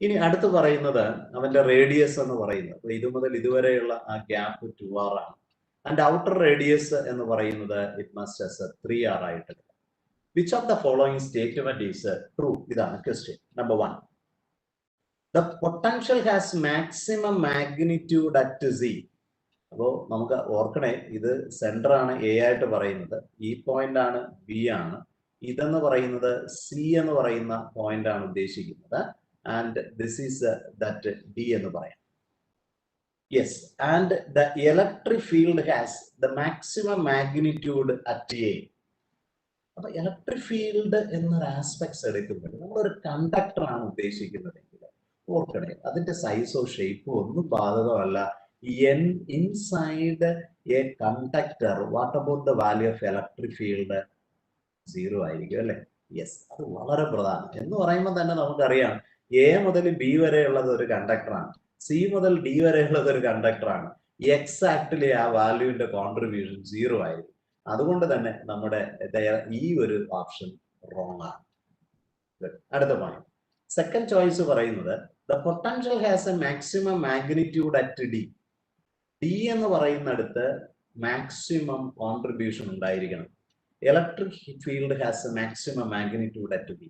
ഇനി അടുത്ത് പറയുന്നത് അവന്റെ റേഡിയസ് എന്ന് പറയുന്നത് ഇത് മുതൽ ഇതുവരെയുള്ള ആ ഗ്യാപ്പ് 2r ആണ്. ആൻഡ് ഔട്ടർ റേഡിയസ് എന്ന് പറയുന്നത് ഇറ്റ് മസ്റ്റ് ആസ് 3r ആയിട്ട്. Which of the following statement is true? ഇതാണ് question. Number 1. The potential has maximum magnitude at z. അപ്പോൾ നമുക്ക് ഓർക്കണേ, ഇത് സെന്റർ ആണ് എ ആയിട്ട് പറയുന്നത്, ഈ പോയിന്റ് ആണ് ബി ആണ്, ഇതെന്ന് പറയുന്നത് സി എന്ന് പറയുന്ന പോയിന്റ് ആണ് ഉദ്ദേശിക്കുന്നത്. And this is that D എന്ന് പറയാം. Yes, and the electric field has the maximum magnitude at A. അപ്പൊ ഇലക്ട്രിക് ഫീൽഡ് എന്നൊരു ആസ്പെക്ട്സ് എടുക്കുമ്പോൾ നമ്മളൊരു കണ്ടക്ടർ ആണ് ഉദ്ദേശിക്കുന്നതെങ്കിൽ ഓർക്കണേ, അതിന്റെ സൈസോ ഷേപ്പോ ഒന്നും ബാധകമല്ല. Inside A conductor what about the value of electric field? 0 ആയിരിക്കും അല്ലെ? യെസ്, അത് വളരെ പ്രധാനം. എന്ന് പറയുമ്പോൾ തന്നെ നമുക്കറിയാം എ മുതൽ ബി വരെയുള്ളത് ഒരു കണ്ടക്ടറാണ്, സി മുതൽ ഡി വരെയുള്ളത് ഒരു കണ്ടക്ടറാണ്. എക്സാക്ട്ലി ആ വാല്യൂവിന്റെ കോൺട്രിബ്യൂഷൻ 0 ആയിരിക്കും. അതുകൊണ്ട് തന്നെ നമ്മുടെ ഈ ഒരു ഓപ്ഷൻ റോങ് ആണ്. അടുത്ത പോയിന്റ്, സെക്കൻഡ് ചോയ്സ് പറയുന്നത് the potential has A maximum magnitude at D. D എന്ന് പറയുന്നിടത്ത് മാക്സിമം കോൺട്രിബ്യൂഷൻ ഉണ്ടായിരിക്കണം. Electric field has A maximum magnitude at B.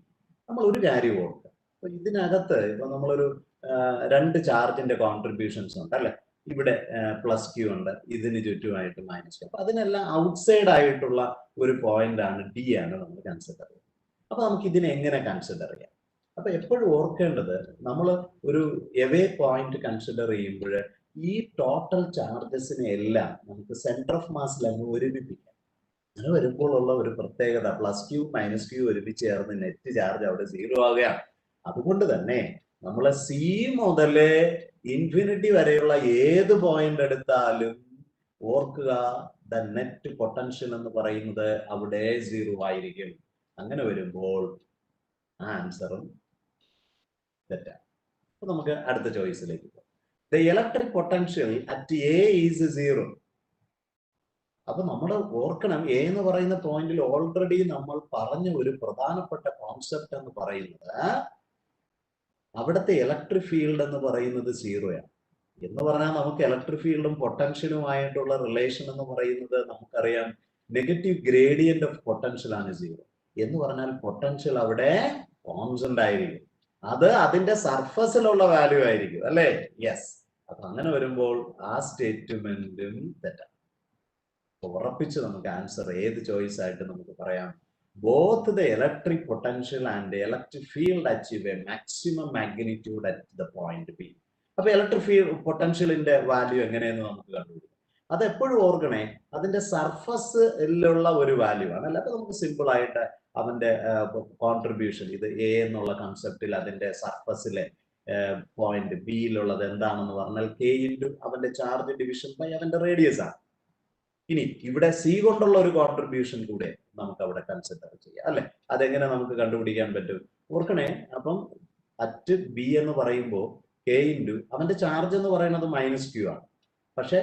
നമ്മൾ ഒരു കാര്യം ഓർക്കുക, അപ്പൊ ഇതിനകത്ത് ഇപ്പൊ നമ്മളൊരു 2 ചാർജിന്റെ കോൺട്രിബ്യൂഷൻസ് ഉണ്ട് അല്ലെ? ഇവിടെ പ്ലസ് ക്യൂ ഉണ്ട്, ഇതിന് ചുറ്റുമായിട്ട് മൈനസ് ക്യൂ. അപ്പൊ അതിനെല്ലാം ഔട്ട്സൈഡ് ആയിട്ടുള്ള ഒരു പോയിന്റ് ആണ് ഡി ആണ് നമ്മൾ കൺസിഡർ ചെയ്യുന്നത്. അപ്പൊ നമുക്ക് ഇതിനെ എങ്ങനെ കൺസിഡർ ചെയ്യാം? അപ്പൊ എപ്പോഴും ഓർക്കേണ്ടത്, നമ്മൾ ഒരു എവേ പോയിന്റ് കൺസിഡർ ചെയ്യുമ്പോൾ ഈ ടോട്ടൽ ചാർജസിനെ എല്ലാം നമുക്ക് സെന്റർ ഓഫ് മാസിൽ അങ്ങ് ഒരുമിപ്പിക്കാം. അങ്ങനെ വരുമ്പോൾ ഉള്ള ഒരു പ്രത്യേകത, പ്ലസ് ക്യൂ മൈനസ് ക്യൂ ഒരുമിച്ച് ചേർന്ന് നെറ്റ് ചാർജ് അവിടെ 0 ആവുകയാണ്. അതുകൊണ്ട് തന്നെ നമ്മളെ സി മുതൽ ഇൻഫിനിറ്റി വരെയുള്ള ഏത് പോയിന്റ് എടുത്താലും ഓർക്കുക, ദ നെറ്റ് പൊട്ടൻഷ്യൽ എന്ന് പറയുന്നത് അവിടെ 0 ആയിരിക്കും. അങ്ങനെ വരുമ്പോൾ ആൻസറും തെറ്റാണ്. അപ്പൊ നമുക്ക് അടുത്ത ചോയ്സിലേക്ക് പോകാം. The electric potential at A is 0. അപ്പൊ നമ്മൾ ഓർക്കണം, എ എന്ന് പറയുന്ന പോയിന്റിൽ ഓൾറെഡി നമ്മൾ പറഞ്ഞ ഒരു പ്രധാനപ്പെട്ട കോൺസെപ്റ്റ് എന്ന് പറയുന്നത് അവിടുത്തെ ഇലക്ട്രിക് ഫീൽഡ് എന്ന് പറയുന്നത് 0 ആണ്. എന്ന് പറഞ്ഞാൽ നമുക്ക് ഇലക്ട്രിക് ഫീൽഡും പൊട്ടൻഷ്യലുമായിട്ടുള്ള റിലേഷൻ എന്ന് പറയുന്നത് നമുക്കറിയാം, നെഗറ്റീവ് ഗ്രേഡിയന്റ് ഓഫ് പൊട്ടൻഷ്യൽ ആണ് 0. എന്ന് പറഞ്ഞാൽ പൊട്ടൻഷ്യൽ അവിടെ കോൺസ്റ്റന്റ് ആയിരിക്കും. അത് അതിന്റെ സർഫസിലുള്ള വാല്യൂ ആയിരിക്കും അല്ലെ? യെസ്. അപ്പൊ അങ്ങനെ വരുമ്പോൾ ആ സ്റ്റേറ്റ്മെന്റും തെറ്റാണ്. ഉറപ്പിച്ച് നമുക്ക് ആൻസർ ഏത് ചോയ്സ് ആയിട്ട് നമുക്ക് പറയാം? both the electric potential and the electric field achieve a maximum magnitude at the point B. അപ്പൊ ഇലക്ട്രിക് ഫീൽഡ് പൊട്ടൻഷ്യലിന്റെ വാല്യൂ എങ്ങനെയെന്ന് നമുക്ക് കണ്ടുപിടിക്കാം. അത് എപ്പോഴും ഓർക്കണേ, അതിന്റെ സർഫസിലുള്ള ഒരു വാല്യൂ ആണ് അല്ല. അപ്പൊ നമുക്ക് സിമ്പിൾ ആയിട്ട് അവന്റെ കോൺട്രിബ്യൂഷൻ, ഇത് എ എന്നുള്ള കൺസെപ്റ്റിൽ അതിന്റെ സർഫസിലെ പോയിന്റ് ബിയിലുള്ളത് എന്താണെന്ന് പറഞ്ഞാൽ കെ ഇൻറ്റു അവന്റെ ചാർജ് ഡിവിഷൻ ബൈ അവന്റെ റേഡിയസ് ആണ്. ഇനി ഇവിടെ സി കൊണ്ടുള്ള ഒരു കോൺട്രിബ്യൂഷൻ കൂടെ നമുക്ക് അവിടെ കൺസിഡർ ചെയ്യാം അല്ലെ? അതെങ്ങനെ നമുക്ക് കണ്ടുപിടിക്കാൻ പറ്റും? ഓർക്കണേ, അപ്പം അറ്റ് ബി എന്ന് പറയുമ്പോൾ കെ ഇൻറ്റു അവന്റെ ചാർജ് എന്ന് പറയുന്നത് മൈനസ് ക്യൂ ആണ്. പക്ഷെ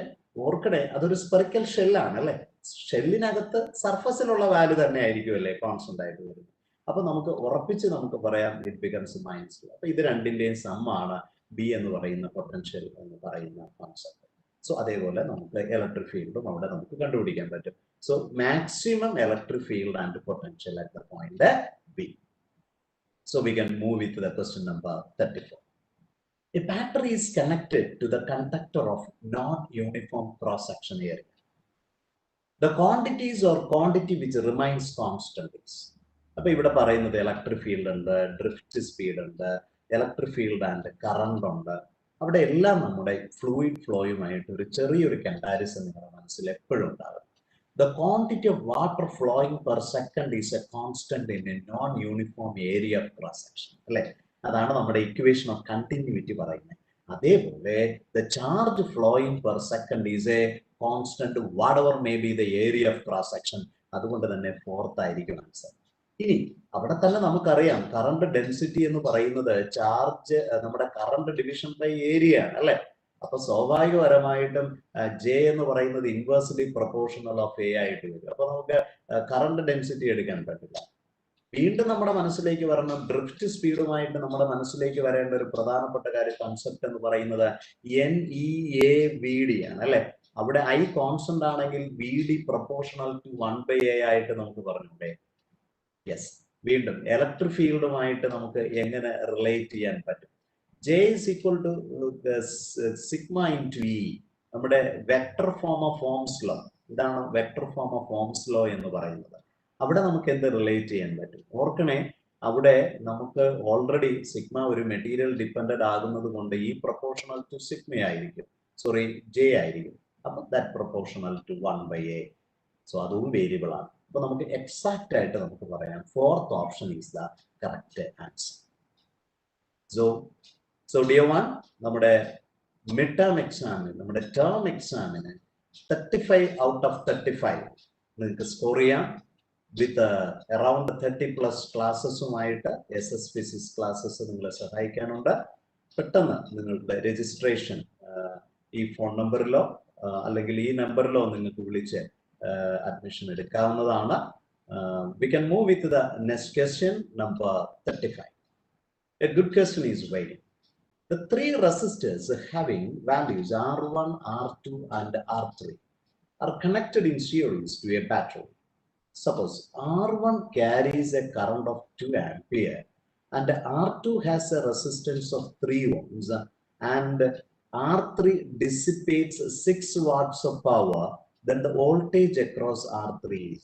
ഓർക്കണേ, അതൊരു സ്പെറിക്കൽ ഷെല്ലാണ് അല്ലെ? ഷെല്ലിനകത്ത് സർഫസിലുള്ള വാല്യൂ തന്നെ ആയിരിക്കും അല്ലെ കോൺസ്റ്റന്റ് ആയിട്ട് വരുന്നത്. അപ്പൊ നമുക്ക് ഉറപ്പിച്ച് നമുക്ക് പറയാം ഇറ്റ് ബിക്കംസ് മൈനസ് ക്യൂ. അപ്പൊ ഇത് രണ്ടിന്റെയും സമ്മാണ് ബി എന്ന് പറയുന്ന പൊട്ടൻഷ്യൽ എന്ന് പറയുന്ന കോൺസെപ്റ്റ്. സോ അതേപോലെ നമുക്ക് ഇലക്ട്രിക് ഫീൽഡും അവിടെ നമുക്ക് കണ്ടുപിടിക്കാൻ പറ്റും. So maximum electric field and potential at the point B. So we can move with the question number 34. A battery is connected to the conductor of non-uniform cross-section area. The quantities or quantity which remains constant is. അപ്പൊ ഇവിടെ പറയുന്നത് electric field ഉണ്ട്, drift speed ഉണ്ട്, electric field and current ഉണ്ട്. അവിടെ എല്ലാം നമ്മുടെ fluid ഫ്ലോയുമായിട്ട് ഒരു ചെറിയൊരു കമ്പാരിസൺ നിങ്ങളുടെ മനസ്സിൽ എപ്പോഴും ഉണ്ടാകും. The quantity of water flowing per second is a constant in a non-uniform area of cross section. അല്ലെ, അതാണ് നമ്മുടെ ഇക്വേഷൻ ഓഫ് കണ്ടിന്യൂറ്റി പറയുന്നത്. അതേപോലെ the charge flowing per second is a constant whatever may be the area of cross section. അതുകൊണ്ട് തന്നെ fourth ആയിരിക്കും answer. ഇനി അവിടെ തന്നെ നമുക്കറിയാം കറണ്ട് ഡെൻസിറ്റി എന്ന് പറയുന്നത് ചാർജ് നമ്മുടെ കറണ്ട് ഡിവിഷൻ ബൈ ഏരിയ ആണ് അല്ലെ. അപ്പൊ സ്വാഭാവികപരമായിട്ടും ജെ എന്ന് പറയുന്നത് ഇൻവേഴ്സ്ലി പ്രൊപ്പോർഷണൽ ഓഫ് എ ആയിട്ട് വരും. അപ്പൊ നമുക്ക് കറണ്ട് ഡെൻസിറ്റി എടുക്കാൻ പറ്റില്ല. വീണ്ടും നമ്മുടെ മനസ്സിലേക്ക് വരണം, ഡ്രിഫ്റ്റ് സ്പീഡുമായിട്ട് നമ്മുടെ മനസ്സിലേക്ക് വരേണ്ട ഒരു പ്രധാനപ്പെട്ട കാര്യം കൺസെപ്റ്റ് എന്ന് പറയുന്നത് NEAVD ആണ് അല്ലെ. അവിടെ ഐ കോൺസ്റ്റന്റ് ആണെങ്കിൽ VD പ്രൊപ്പോർഷണൽ ടു 1/A ആയിട്ട് നമുക്ക് പറഞ്ഞൂടെ. യെസ്, വീണ്ടും ഇലക്ട്രിക് ഫീൽഡുമായിട്ട് നമുക്ക് എങ്ങനെ റിലേറ്റ് ചെയ്യാൻ പറ്റും? J is equal to sigma into E. നമ്മുടെ vector form of Ohm's law, ഇതാണ് vector form of Ohm's law എന്ന് പറയുന്നത്. അവിടെ നമുക്ക് എന്ത് റിലേറ്റ് ചെയ്യാൻ പറ്റും? ഓർക്കണേ, അവിടെ നമുക്ക് ഓൾറെഡി സിഗ്മ ഒരു മെറ്റീരിയൽ ഡിപ്പെൻഡന്റ് ആകുന്നത് കൊണ്ട് ഈ പ്രൊപ്പോർഷണൽ ടു സിഗ്മ ആയിരിക്കും, സോറി J ആയിരിക്കും. അപ്പൊ that proportional to 1/A. So അതും വേരിയബിൾ ആണ്. അപ്പൊ നമുക്ക് എക്സാക്റ്റ് ആയിട്ട് നമുക്ക് പറയാം fourth option is the correct answer. So dear one, നമ്മുടെ മിഡ് ടേം എക്സാമിന്, നമ്മുടെ ടേം എക്സാമിന് 35 ഔട്ട് ഓഫ് 35 നിങ്ങൾക്ക് സ്കോർ ചെയ്യാം. വിത്ത് അറൌണ്ട് 30+ ക്ലാസ്സസുമായിട്ട് SS ഫിസിക്സ് ക്ലാസ്സസ് നിങ്ങളെ സഹായിക്കാനുണ്ട്. പെട്ടെന്ന് നിങ്ങളുടെ രജിസ്ട്രേഷൻ ഈ ഫോൺ നമ്പറിലോ അല്ലെങ്കിൽ ഈ നമ്പറിലോ നിങ്ങൾക്ക് വിളിച്ച് admission എടുക്കാവുന്നതാണ്. We can move with the next question, number 35. A good question is waiting. The three resistors having values R1, R2 and R3 are connected in series to a battery. Suppose R1 carries a current of 2 ampere and R2 has a resistance of 3 ohms and R3 dissipates 6 watts of power. Then the voltage across R3 is.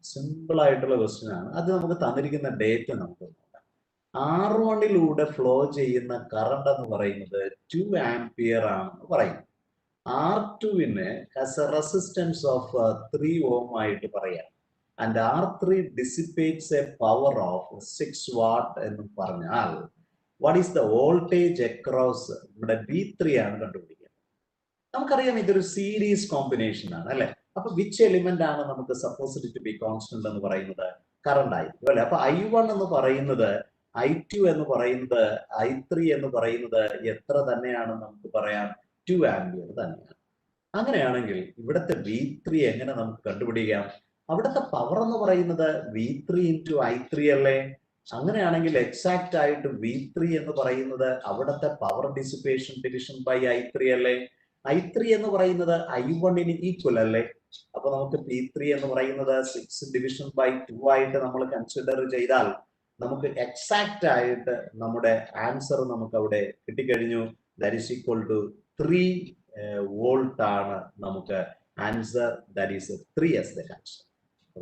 Simple ആയിട്ടുള്ള question ആണ്. അത് നമുക്ക് തന്നിരിക്കുന്ന date നമുക്ക് നോക്കാം. R1 flow ചെയ്യുന്ന current എന്ന് പറയുന്നത് 2 ആംപിയർ ആണെന്ന് പറയുന്നു. R2 has a resistance of 3 ohm ആയിട്ട് പറയാം. And R3 dissipates a power of 6 watt എന്ന് പറഞ്ഞാൽ what is the voltage across? ഇവിടെ V3 ആണ് കണ്ടുപിടിക്കുക. നമുക്കറിയാം ഇതൊരു സീരീസ് കോമ്പിനേഷൻ ആണ് അല്ലെ. അപ്പൊ വിച്ച് എലിമെന്റ് ആണ് നമുക്ക് സപ്പോസ്ഡ് ടു ബി കോൺസ്റ്റന്റ് എന്ന് പറയുന്നത്? കറണ്ട് ആയിരിക്കും അല്ലെ. അപ്പൊ I1 എന്ന് പറയുന്നത്, I2 എന്ന് പറയുന്നത്, I3 എന്ന് പറയുന്നത് എത്ര തന്നെയാണ് നമുക്ക് പറയാം? 2 ആംപിയർ തന്നെയാണ്. അങ്ങനെയാണെങ്കിൽ ഇവിടുത്തെ V3 എങ്ങനെ നമുക്ക് കണ്ടുപിടിക്കാം? അവിടുത്തെ പവർ എന്ന് പറയുന്നത് V3 into I3 അല്ലേ. അങ്ങനെയാണെങ്കിൽ എക്സാക്ട് ആയിട്ട് V3 എന്ന് പറയുന്നത് അവിടുത്തെ power dissipation division by I3 അല്ലേ. I3 എന്ന് പറയുന്നത് I1 ഈക്വൽ അല്ലേ. അപ്പൊ നമുക്ക് P3 എന്ന് പറയുന്നത് 6 ഡിവിഷൻ ബൈ 2 ആയിട്ട് നമ്മൾ കൺസിഡർ ചെയ്താൽ നമുക്ക് എക്സാക്ട് ആയിട്ട് നമ്മുടെ ആൻസർ നമുക്ക് അവിടെ കിട്ടിക്കഴിഞ്ഞു. That is equal to 3 volt ആണ് നമുക്ക് answer. That is 3 as the answer.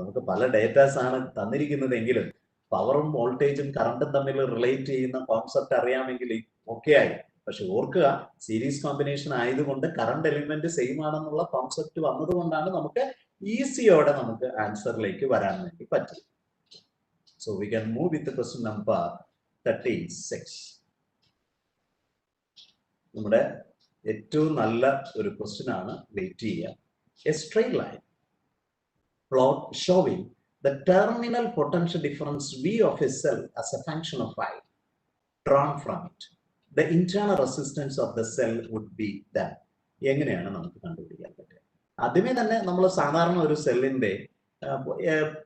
നമുക്ക് പല ഡേറ്റാസ് ആണ് തന്നിരിക്കുന്നതെങ്കിലും പവറും വോൾട്ടേജും കറണ്ടും തമ്മിൽ റിലേറ്റ് ചെയ്യുന്ന കോൺസെപ്റ്റ് അറിയാമെങ്കിൽ ഓക്കെ ആയി. പക്ഷെ ഓർക്കുക, സീരീസ് കോമ്പിനേഷൻ ആയതുകൊണ്ട് കറണ്ട് എലിമെന്റ് സെയിം ആണെന്നുള്ള കോൺസെപ്റ്റ് വന്നതുകൊണ്ടാണ് നമുക്ക് ഈസിയോടെ നമുക്ക് ആൻസറിലേക്ക് വരാൻ വേണ്ടി പറ്റും. So we can move with question number 36. നമ്മുടെ ഏറ്റവും നല്ല ഒരു ക്വസ്റ്റ്യൻ ആണ്, വെയിറ്റ് ചെയ്യുക. A straight line plot showing the terminal potential difference V of a cell as a function of I drawn from it. The internal resistance of the cell would be that. എങ്ങനെയാണ് നമുക്ക് കണ്ടുപിടിക്കാൻ പറ്റുക? ആദ്യമേ തന്നെ നമ്മൾ സാധാരണ ഒരു സെല്ലിന്റെ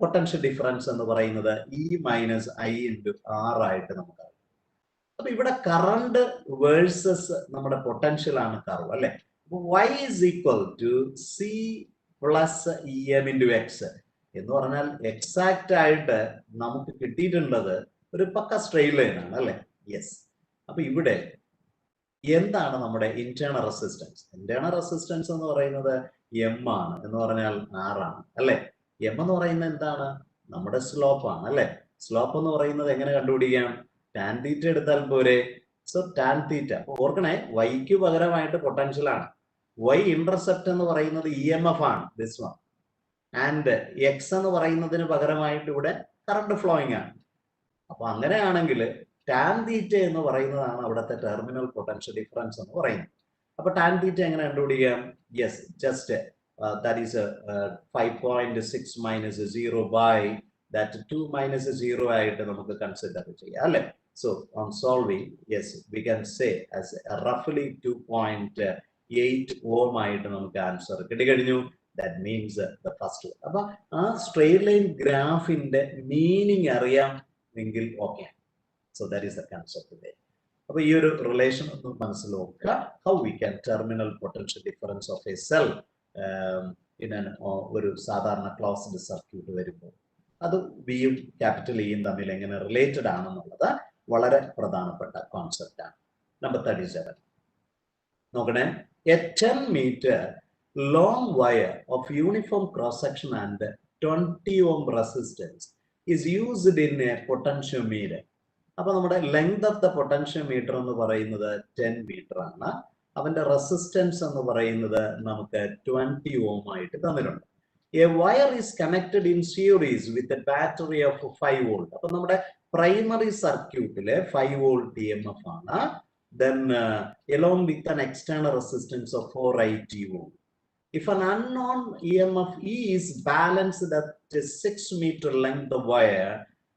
പൊട്ടൻഷ്യൽ ഡിഫറൻസ് എന്ന് പറയുന്നത് E - I into R ആയിട്ട് നമുക്കറിയാം. അപ്പൊ ഇവിടെ കറണ്ട് വേഴ്സസ് നമ്മുടെ പൊട്ടൻഷ്യൽ ആണ് കർവ് അല്ലെ. Y is equal to C plus EM into X എന്ന് പറഞ്ഞാൽ എക്സാക്റ്റ് ആയിട്ട് നമുക്ക് കിട്ടിയിട്ടുള്ളത് ഒരു പക്ക സ്ട്രെയിറ്റ് ലൈൻ ആണ് അല്ലെ. യെസ്. അപ്പൊ ഇവിടെ എന്താണ് നമ്മുടെ ഇന്റേണൽ റെസിസ്റ്റൻസ്? ഇന്റേണൽ റെസിസ്റ്റൻസ് എന്ന് പറയുന്നത് M ആണ് എന്ന് പറഞ്ഞാൽ R ആണ് അല്ലെ. M എന്ന് പറയുന്നത് എന്താണ്? നമ്മുടെ സ്ലോപ്പ് ആണ് അല്ലെ. സ്ലോപ്പ് എന്ന് പറയുന്നത് എങ്ങനെ കണ്ടുപിടിക്കാം? ടാൻ തീറ്റ എടുത്താൽ പോരെ. So tan theta. ഓർക്കണേ, വൈക്ക് പകരമായിട്ട് പൊട്ടൻഷ്യൽ ആണ്. Y ഇന്റർസെപ്റ്റ് എന്ന് പറയുന്നത് EMF ആണ്. ദിസ് വൺ ആൻഡ് എക്സ് എന്ന് പറയുന്നതിന് പകരമായിട്ട് ഇവിടെ കറണ്ട് ഫ്ലോയിങ് ആണ്. അപ്പൊ അങ്ങനെയാണെങ്കിൽ ടാൻ തീറ്റ എന്ന് പറയുന്നതാണ് അവിടുത്തെ ടെർമിനൽ പൊട്ടൻഷ്യൽ ഡിഫറൻസ് എന്ന് പറയുന്നത്. അപ്പൊ ടാൻ തീറ്റ എങ്ങനെ കണ്ടുപിടിക്കാം? Yes, just that is 5.6 minus 0 by that 2 minus 0 ആയിട്ട് നമുക്ക് കൺസിഡർ ചെയ്യാം അല്ലെ. So on solving, yes we can say as റഫ്ലി 2.8 ഓം ആയിട്ട് നമുക്ക് ആൻസർ കിട്ടിക്കഴിഞ്ഞു. That means the first. അപ്പൊ ആ സ്ട്രെയിറ്റ് ലൈൻ ഗ്രാഫിന്റെ മീനിങ് അറിയാം എങ്കിൽ okay. So that is the concept there. അപ്പൊ ഈ ഒരു റിലേഷൻ ഒന്ന് മനസ്സിൽ നോക്കുക. How we can terminal potential difference of A cell in ഒരു സാധാരണ ക്ലോസ്ഡ് സർക്യൂട്ട് വരുമ്പോൾ അത് വിയും ക്യാപിറ്റൽ ഇയും തമ്മിൽ എങ്ങനെ റിലേറ്റഡ് ആണെന്നുള്ളത് വളരെ പ്രധാനപ്പെട്ട കോൺസെപ്റ്റ് ആണ്. നമ്പർ 37 നോക്കണേ. A 10 meter long wire of uniform cross section and 20 ohm resistance is used in a potentiometer. അപ്പൊ നമ്മുടെ ലെങ്ത് ഓഫ് ദ പൊട്ടൻഷ്യോമീറ്റർ എന്ന് പറയുന്നത് 10 മീറ്റർ ആണ്. അവന്റെ റെസിസ്റ്റൻസ് എന്ന് പറയുന്നത് നമുക്ക് 20 ഓം ആയിട്ട് തന്നിട്ടുണ്ട്. A wire is connected in series with a battery off 5 volt. അപ്പൊ നമ്മുടെ പ്രൈമറി സർക്യൂട്ടിലെ 5 വോൾട്ട് EMF ആണ്. Then along with an external resistance of 480 ohm. If an unknown EMF is balanced at a 6 meter length of wire,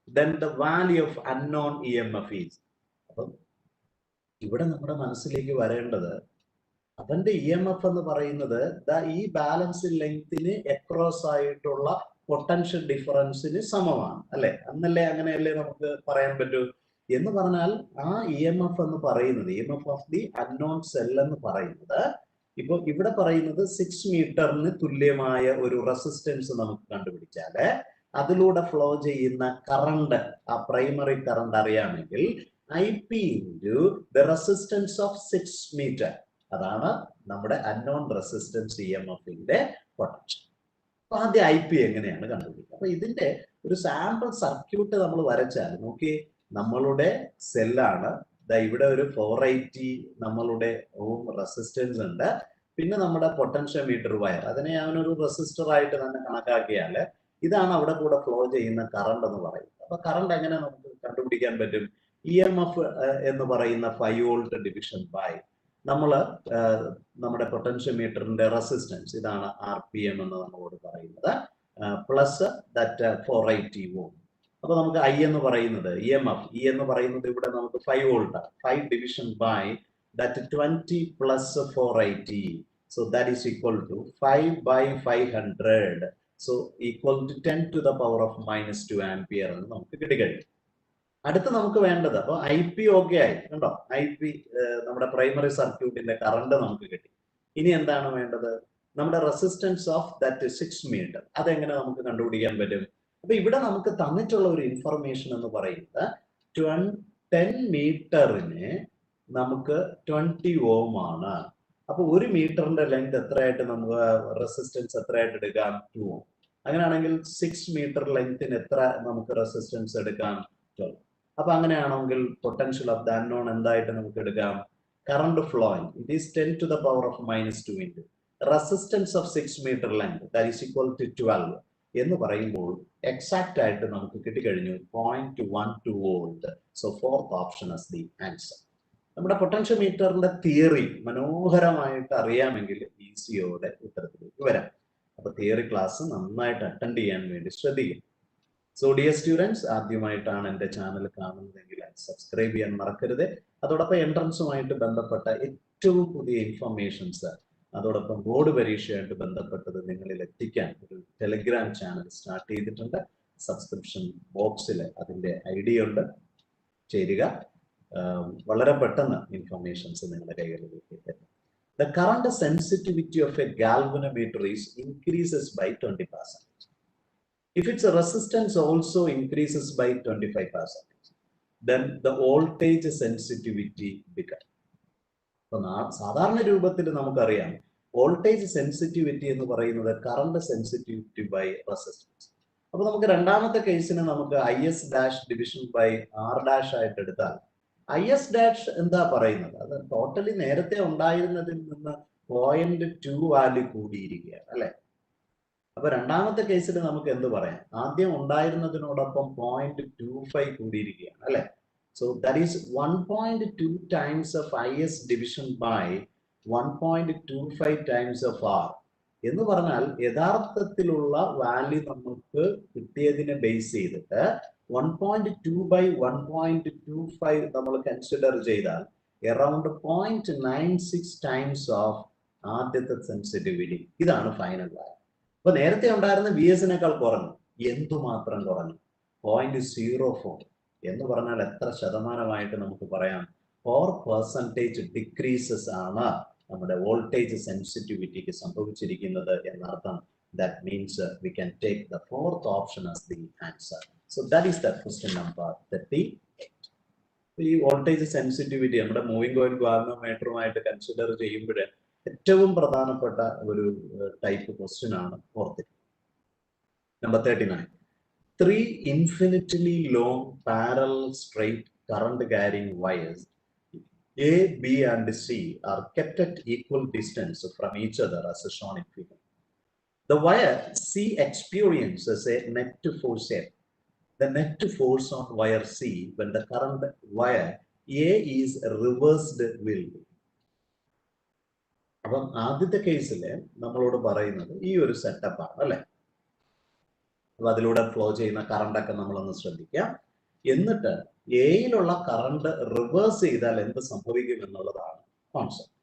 then the value of unknown EMF is. അപ്പം ഇവിടെ നമ്മുടെ മനസ്സിലേക്ക് വരേണ്ടത് അവന്റെ EMF എന്ന് പറയുന്നത് ഈ ബാലൻസ് ലെങ്തിന് അക്രോസ് ആയിട്ടുള്ള പൊട്ടൻഷ്യൽ ഡിഫറൻസിന് സമമാണ് അല്ലെ. അന്നല്ലേ അങ്ങനെയല്ലേ നമുക്ക് പറയാൻ പറ്റൂ. എന്ന് പറഞ്ഞാൽ ആ EMF എന്ന് പറയുന്നത്, EMF of the unknown cell എന്ന് പറയുന്നത്, ഇപ്പൊ ഇവിടെ പറയുന്നത് 6 മീറ്ററിന് തുല്യമായ ഒരു റെസിസ്റ്റൻസ് നമുക്ക് കണ്ടുപിടിച്ചാല് അതിലൂടെ ഫ്ലോ ചെയ്യുന്ന കറണ്ട്, ആ പ്രൈമറി കറണ്ട് അറിയാമെങ്കിൽ IP into the resistance of 6 metre, അതാണ് നമ്മുടെ അൺനോൺ റെസിസ്റ്റൻസ് EMFന്റെ പൊട്ടൻഷ്യൽ. അപ്പൊ ആദ്യം IP എങ്ങനെയാണ് കണ്ടുപിടിക്കുക? അപ്പൊ ഇതിന്റെ ഒരു സാമ്പിൾ സർക്യൂട്ട് നമ്മൾ വരച്ചാൽ നോക്കി, നമ്മളുടെ സെല്ലാണ്, ഇവിടെ ഒരു 480 നമ്മളുടെ ഓം റെസിസ്റ്റൻസ് ഉണ്ട്. പിന്നെ നമ്മുടെ പൊട്ടൻഷ്യോമീറ്റർ വയർ, അതിനെ ഞാനൊരു റെസിസ്റ്റർ ആയിട്ട് തന്നെ കണക്കാക്കിയാൽ ഇതാണ് അവിടെ കൂടെ ഫ്ലോ ചെയ്യുന്ന കറണ്ട് എന്ന് പറയുന്നത്. അപ്പൊ കറണ്ട് എങ്ങനെ നമുക്ക് കണ്ടുപിടിക്കാൻ പറ്റും? EMF എന്ന് പറയുന്ന 5 വോൾട്ട് ഡിവിഷൻ ബൈ നമ്മള് നമ്മുടെ പൊട്ടൻഷ്യോമീറ്ററിന്റെ റെസിസ്റ്റൻസ്, ഇതാണ് RPM എന്ന് നമ്മളോട് പറയുന്നത്, പ്ലസ് ദാറ്റ് 480 ഓം. അപ്പൊ നമുക്ക് I എന്ന് പറയുന്നത് EMF, E എന്ന് പറയുന്നത് ഇവിടെ നമുക്ക് 5 volt, 5 division by that 20 plus 480. So that is equal to 5 by 500. So equal to 10 to the power of -2 ampere എന്ന് നമുക്ക് കിട്ടിക്കഴിഞ്ഞു. അടുത്ത് നമുക്ക് വേണ്ടത്, അപ്പൊ IP ഓക്കെ ആയി കണ്ടോ, IP നമ്മുടെ പ്രൈമറി സർക്യൂട്ടിന്റെ കറണ്ട് നമുക്ക് കിട്ടി. ഇനി എന്താണ് വേണ്ടത്? നമ്മുടെ റെസിസ്റ്റൻസ് ഓഫ് ദാറ്റ് 6 മീറ്റർ, അതെങ്ങനെ നമുക്ക് കണ്ടുപിടിക്കാൻ പറ്റും? അപ്പൊ ഇവിടെ നമുക്ക് തന്നിട്ടുള്ള ഒരു ഇൻഫർമേഷൻ എന്ന് പറയുന്നത് 10 മീറ്ററിന് നമുക്ക് 20 ഓം ആണ്. അപ്പൊ 1 മീറ്ററിന്റെ ലെങ്ത് എത്രയായിട്ട് നമുക്ക് റെസിസ്റ്റൻസ് എത്രയായിട്ട് എടുക്കാം? 2 ഓം. അങ്ങനെയാണെങ്കിൽ 6 മീറ്റർ ലെങ്ത്തിന് എത്ര നമുക്ക് റെസിസ്റ്റൻസ് എടുക്കാം? 12. അപ്പൊ അങ്ങനെയാണെങ്കിൽ പൊട്ടൻഷ്യൽ ഓഫ് ദ അൺനോൺ എന്തായിട്ട് നമുക്ക് എടുക്കാം? Current flowing, it is 10 to the power of -2 into resistance of 6 metre length, that is equal to 12 എന്ന് പറയുമ്പോൾ എക്സാക്ട് ആയിട്ട് നമുക്ക് കിട്ടിക്കഴിഞ്ഞു 0.12 volt. So fourth option as the answer. നമ്മുടെ പൊട്ടൻഷ്യോമീറ്ററിന്റെ തിയറി മനോഹരമായിട്ട് അറിയാമെങ്കിൽ ഈസിയോടെ ഉത്തരത്തിലേക്ക് വരാം. അപ്പൊ തിയറി ക്ലാസ് നന്നായിട്ട് അറ്റൻഡ് ചെയ്യാൻ വേണ്ടി ശ്രദ്ധിക്കും. സോ ഡിയർ സ്റ്റുഡൻസ്, ആദ്യമായിട്ടാണ് എൻ്റെ ചാനൽ കാണുന്നതെങ്കിൽ സബ്സ്ക്രൈബ് ചെയ്യാൻ മറക്കരുത്. അതോടൊപ്പം എൻട്രൻസുമായിട്ട് ബന്ധപ്പെട്ട ഏറ്റവും പുതിയ ഇൻഫർമേഷൻസ്, അതോടൊപ്പം ബോർഡ് പരീക്ഷയായിട്ട് ബന്ധപ്പെട്ടത് നിങ്ങളിൽ എത്തിക്കാൻ ഒരു ടെലിഗ്രാം ചാനൽ സ്റ്റാർട്ട് ചെയ്തിട്ടുണ്ട്. സബ്സ്ക്രിപ്ഷൻ ബോക്സിൽ അതിൻ്റെ ID ഉണ്ട്, ചേരുക. വളരെ പെട്ടെന്ന് ഇൻഫർമേഷൻസ് നിങ്ങളുടെ കൈകളിലേക്ക് എത്തും. The current sensitivity of a galvanometer is increases by 20%. If its resistance also increases by 25%, then the voltage sensitivity becomes. അപ്പൊ സാധാരണ രൂപത്തിൽ നമുക്കറിയാം വോൾട്ടേജ് സെൻസിറ്റിവിറ്റി എന്ന് പറയുന്നത് കറണ്ട് സെൻസിറ്റിവിറ്റി ബൈ റെസിസ്റ്റൻസ്. അപ്പൊ നമുക്ക് രണ്ടാമത്തെ കേസിന് നമുക്ക് IS dash division by R dash ആയിട്ട് എടുത്താൽ IS ഡാഷ് എന്താ പറയുന്നത്? അത് ടോട്ടലി നേരത്തെ ഉണ്ടായിരുന്നതിൽ നിന്ന് 0.2 വാല്യൂ കൂടിയിരിക്കുകയാണ് അല്ലെ. അപ്പൊ രണ്ടാമത്തെ കേസിൽ നമുക്ക് എന്ത് പറയാം? ആദ്യം ഉണ്ടായിരുന്നതിനോടൊപ്പം 0.25 കൂടിയിരിക്കുകയാണ് അല്ലെ? So that is 1.2 times of IS division by 1.25 times of R എന്ന് പറഞ്ഞാൽ യഥാർത്ഥത്തിലുള്ള വാല്യൂ നമുക്ക് കിട്ടിയതിനെ ബേസ് ചെയ്തിട്ട് 1.2 ബൈ 1.25 നമ്മൾ കൺസിഡർ ചെയ്താൽ അറൌണ്ട് 0.96 ടൈംസ് ഓഫ് ആദ്യത്തെ സെൻസിറ്റിവിറ്റി. ഇതാണ് ഫൈനൽ വാല്യൂ. അപ്പൊ നേരത്തെ ഉണ്ടായിരുന്ന VS-നേക്കാൾ കുറഞ്ഞു. എന്തുമാത്രം കുറഞ്ഞു? 0.04 എന്ന് പറഞ്ഞാൽ എത്ര ശതമാനമായിട്ട് നമുക്ക് പറയാം? 4% ഡിക്രീസസ് ആണ് നമ്മുടെ വോൾട്ടേജ് സെൻസിറ്റിവിറ്റിക്ക് സംഭവിച്ചിരിക്കുന്നത് എന്നർത്ഥം. That means we can take the fourth option as the answer. So that is the question number 38. ഈ വോൾട്ടേജ് സെൻസിറ്റിവിറ്റി നമ്മുടെ മൂവിംഗ് കോയിൽ ഗാൽവനോമീറ്ററുമായിട്ട് കൺസിഡർ ചെയ്യുമ്പോൾ ഏറ്റവും പ്രധാനപ്പെട്ട ഒരു ടൈപ്പ് ക്വസ്റ്റ്യൻ ആണ് ഓർത്തിരിക്കുക. Number 39. 3 infinitely long parallel straight current carrying wires A, B and C are kept at equal distance from each other as shown in figure. The wire C experiences a net force F. The net force on wire C when the current wire A is reversed will be. അപ്പം ആദ്യത്തെ കേസിൽ നമ്മളോട് പറയുന്നത് ഈ ഒരു setup ആണ് അല്ലെ? അപ്പൊ അതിലൂടെ ഫ്ലോ ചെയ്യുന്ന കറണ്ട് ഒക്കെ നമ്മളൊന്ന് ശ്രദ്ധിക്കാം. എന്നിട്ട് എയിലുള്ള കറണ്ട് റിവേഴ്സ് ചെയ്താൽ എന്ത് സംഭവിക്കും എന്നുള്ളതാണ് കോൺസെപ്റ്റ്.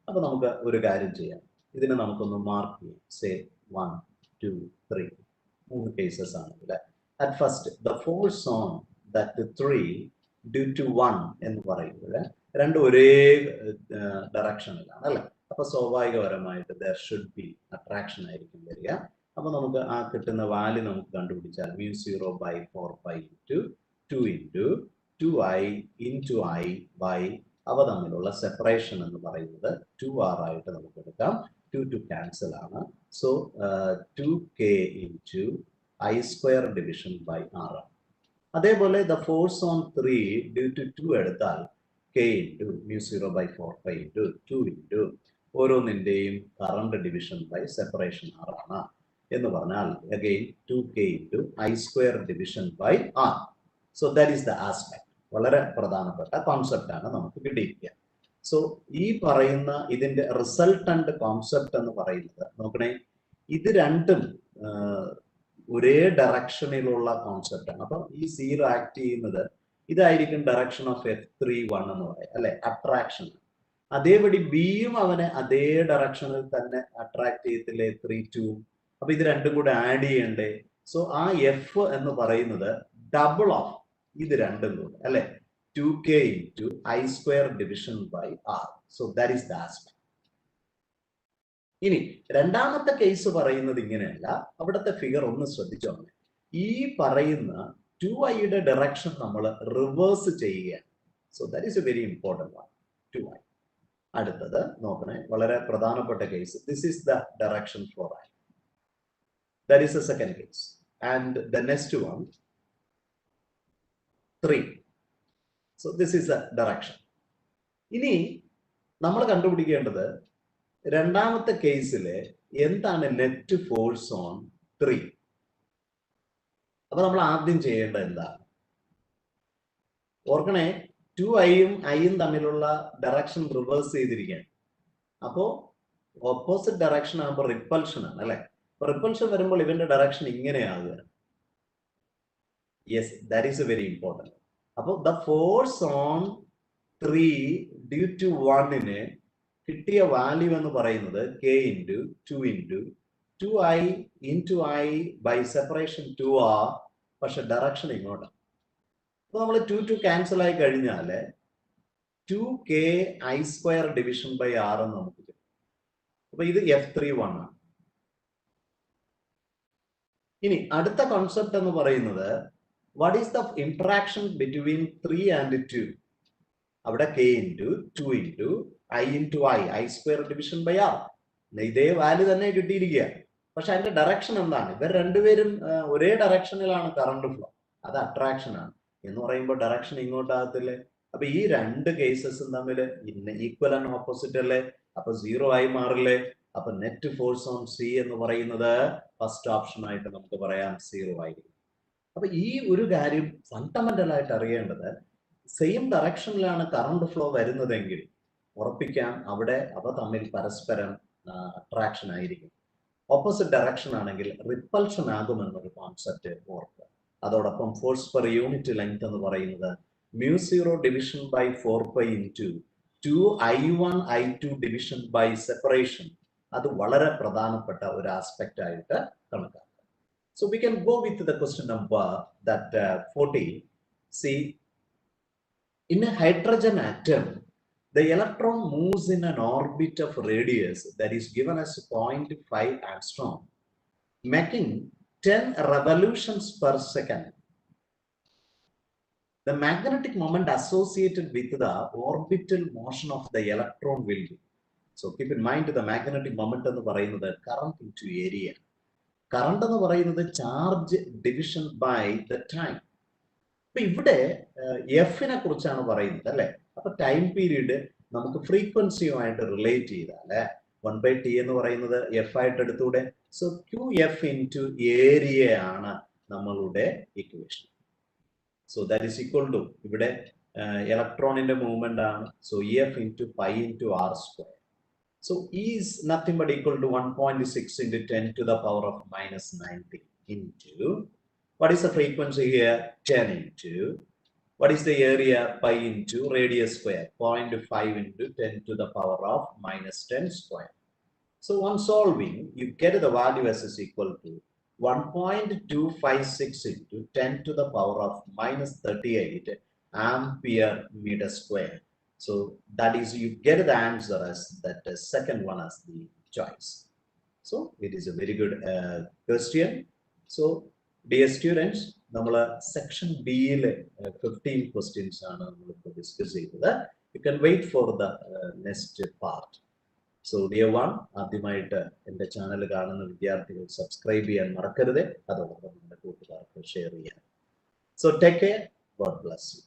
അപ്പൊ നമുക്ക് ഒരു കാര്യം ചെയ്യാം. ഇതിനെ നമുക്കൊന്ന് മാർക്ക് ചെയ്യാം. സേ 1, 2, 3 മൂന്ന് കേസസ് ആണ് ഇവിടെ. At first the force on that 3 due to 1 എന്ന് പറയുമ്പോൾ രണ്ടും ഒരേ ഡയറക്ഷനിലാണ് അല്ലെ? അപ്പൊ സ്വാഭാവികപരമായിട്ട് ദർ ഷുഡ് ബി അട്രാക്ഷൻ ആയിരിക്കും വരിക. അപ്പൊ നമുക്ക് ആ കിട്ടുന്ന വാല്യൂ നമുക്ക് കണ്ടുപിടിച്ചാൽ μ0 by 4π into 2 into 2i into I by അവ തമ്മിലുള്ള സെപ്പറേഷൻ എന്ന് പറയുന്നത് 2r ആയിട്ട് നമുക്ക് എടുക്കാം. 2 to cancel ആണ്. So 2k into I square division by r ആണ്. അതേപോലെ the force on 3 due to 2 എടുത്താൽ k into μ0 by 4π into 2 into ഓരോന്നിന്റെയും current division by separation r ആണ്. എന്ന് പറഞ്ഞാൽ again 2k into I square division by r. So that is the aspect. വളരെ പ്രധാനപ്പെട്ട concept ആണ് നമുക്ക് കിട്ടിയിരിക്കുക. സോ ഈ പറയുന്ന ഇതിന്റെ റിസൾട്ടന്റ് കോൺസെപ്റ്റ് എന്ന് പറയുന്നത് നോക്കണേ, ഇത് രണ്ടും ഒരേ ഡയറക്ഷനിലുള്ള കോൺസെപ്റ്റ് ആണ്. അപ്പൊ ഈ സീറോ ആക്ട് ചെയ്യുന്നത് ഇതായിരിക്കും ഡയറക്ഷൻ ഓഫ് F31 എന്ന് പറയാം അല്ലെ? അട്രാക്ഷൻ. അതേപടി ബിയും അവനെ അതേ ഡയറക്ഷനിൽ തന്നെ അട്രാക്ട് ചെയ്യത്തില്ലേ 3-2. അപ്പൊ ഇത് രണ്ടും കൂടെ ആഡ് ചെയ്യണ്ടേ? സോ ആ എഫ് എന്ന് പറയുന്നത് ഡബിൾ ഓഫ് ഇത് രണ്ടും കൂടെ അല്ലെ? 2k into I square division by r. So that is the aspect. ഇനി രണ്ടാമത്തെ കേസ് പറയുന്നത് ഇങ്ങനെയല്ല. അവിടുത്തെ ഫിഗർ ഒന്ന് ശ്രദ്ധിച്ചോളൂ. ഈ പറയുന്ന 2iയുടെ ഡയറക്ഷൻ നമ്മൾ റിവേഴ്സ് ചെയ്യുകയാണ്. So that is a very important one. 2i. അടുത്തത് നോക്കണേ, വളരെ പ്രധാനപ്പെട്ട case. This is the direction four I. That is the second case. And the next one 3. So this is the direction. ഇനി നമ്മൾ കണ്ടുപിടിക്കേണ്ടത് രണ്ടാമത്തെ കേസിലെ എന്താണ് നെറ്റ് ഫോഴ്സ് ഓൺ 3. അപ്പൊ നമ്മൾ ആദ്യം ചെയ്യേണ്ടത് എന്താണ്? ഓർക്കണേ, 2iയും iയും തമ്മിലുള്ള ഡയറക്ഷൻ റിവേഴ്സ് ചെയ്തിരിക്കുകയാണ്. അപ്പോ ഓപ്പോസിറ്റ് ഡയറക്ഷൻ ആകുമ്പോൾ റിപ്പൽഷൻ ആണ് അല്ലെ? റിപ്പൽഷൻ വരുമ്പോൾ ഇവന്റെ ഡയറക്ഷൻ ഇങ്ങനെയാകുക. Yes, that is a very important. അപ്പോൾ the force on 3 due to 1ന് കിട്ടിയ വാല്യൂ എന്ന് പറയുന്നത് k into 2 into 2i into I by separation 2r. പക്ഷെ ഡയറക്ഷൻ ഇങ്ങോട്ടാണ്. അപ്പൊ നമ്മൾ 2 ക്യാൻസൽ ആയി കഴിഞ്ഞാൽ 2k I square division by r എന്ന് നമുക്ക് കിട്ടും. അപ്പൊ ഇത് F31 ആണ്. ഇനി അടുത്ത കോൺസെപ്റ്റ് എന്ന് പറയുന്നത് what is the interaction between 3 and 2. അവിടെ k into 2 into I into I square division by r. ഇതേ വാല്യൂ തന്നെ കിട്ടിയിരിക്കുക. പക്ഷെ അതിന്റെ ഡയറക്ഷൻ എന്താണ്? ഇവർ രണ്ടുപേരും ഒരേ ഡയറക്ഷനിലാണ് കറണ്ട് ഫ്ലോ. അത് അട്രാക്ഷൻ ആണ്. എന്ന് പറയുമ്പോൾ ഡയറക്ഷൻ ഇങ്ങോട്ടാകത്തില്ലേ? അപ്പൊ ഈ രണ്ട് കേസസും തമ്മിൽ ഈക്വൽ ആൻഡ് ഓപ്പോസിറ്റ് അല്ലേ? അപ്പൊ 0 ആയി മാറില്ലേ? അപ്പൊ നെറ്റ് ഫോഴ്സ് ഓൺ സി എന്ന് പറയുന്നത് ഫസ്റ്റ് ഓപ്ഷൻ ആയിട്ട് നമുക്ക് പറയാം 0 ആയിരിക്കും. അപ്പൊ ഈ ഒരു കാര്യം ഫണ്ടമെന്റൽ ആയിട്ട് അറിയേണ്ടത്, സെയിം ഡയറക്ഷനിലാണ് കറണ്ട് ഫ്ലോ വരുന്നതെങ്കിൽ ഉറപ്പിക്കാം അവിടെ അവ തമ്മിൽ പരസ്പരം അട്രാക്ഷൻ ആയിരിക്കും. ഓപ്പോസിറ്റ് ഡയറക്ഷൻ ആണെങ്കിൽ റിപ്പൾഷൻ ആകുമെന്നൊരു കോൺസെപ്റ്റ് ഓർക്കുക. അതോടൊപ്പം ഫോഴ്സ് പെർ യൂണിറ്റ് ലെങ്ത് എന്ന് പറയുന്നത് μ0 division by 4π into 2I1 I2 division by separation, അത് വളരെ പ്രധാനപ്പെട്ട ഒരു ആസ്പെക്റ്റ് ആയിട്ട് കണക്കാക്കാം. So we can go with the question number that 40. See, in a hydrogen atom, the electron moves in an orbit of radius that is given as 0.5 angstrom, making 10 revolutions per second. The magnetic moment associated with the orbital motion of the electron will be. So keep in mind the magnetic moment എന്ന് പറയുന്നത് current into area. Current എന്ന് പറയുന്നത് charge division by the time. അപ്പൊ ഇവിടെ എഫിനെ കുറിച്ചാണ് പറയുന്നത് അല്ലെ. അപ്പൊ ടൈം പീരീഡ് നമുക്ക് ഫ്രീക്വൻസിയുമായിട്ട് റിലേറ്റ് ചെയ്താൽ 1/t എന്ന് പറയുന്നത് എഫ് ആയിട്ട് എടുത്തൂടെ. So Q F into area ആണ് നമ്മളുടെ equation. So that is equal to, ഇവിടെ ഇലക്ട്രോണിന്റെ മൂവ്മെന്റ് ആണ്. So F into pi into R square. So E is nothing but equal to 1.6 into 10 to the power of minus 90 into, what is the frequency here? 10 into, what is the area? Pi into radius square, 0.5 into 10 to the power of minus 10 square. So on solving, you get the value as is equal to 1.256 into 10 to the power of minus 38 ampere meter square. So that is, you get the answer as that second one as the choice. So it is a very good question. So dear students, namala section B ile 15 questions aanu nammal discuss cheythathu. You can wait for the next part. So dear one, ആദ്യമായിട്ട് എൻ്റെ channel കാണുന്ന വിദ്യാർത്ഥികൾ subscribe ചെയ്യാൻ മറക്കരുത്. അതോടൊപ്പം നിങ്ങളുടെ കൂട്ടുകാർക്ക് share ചെയ്യാം. So take care. God bless you.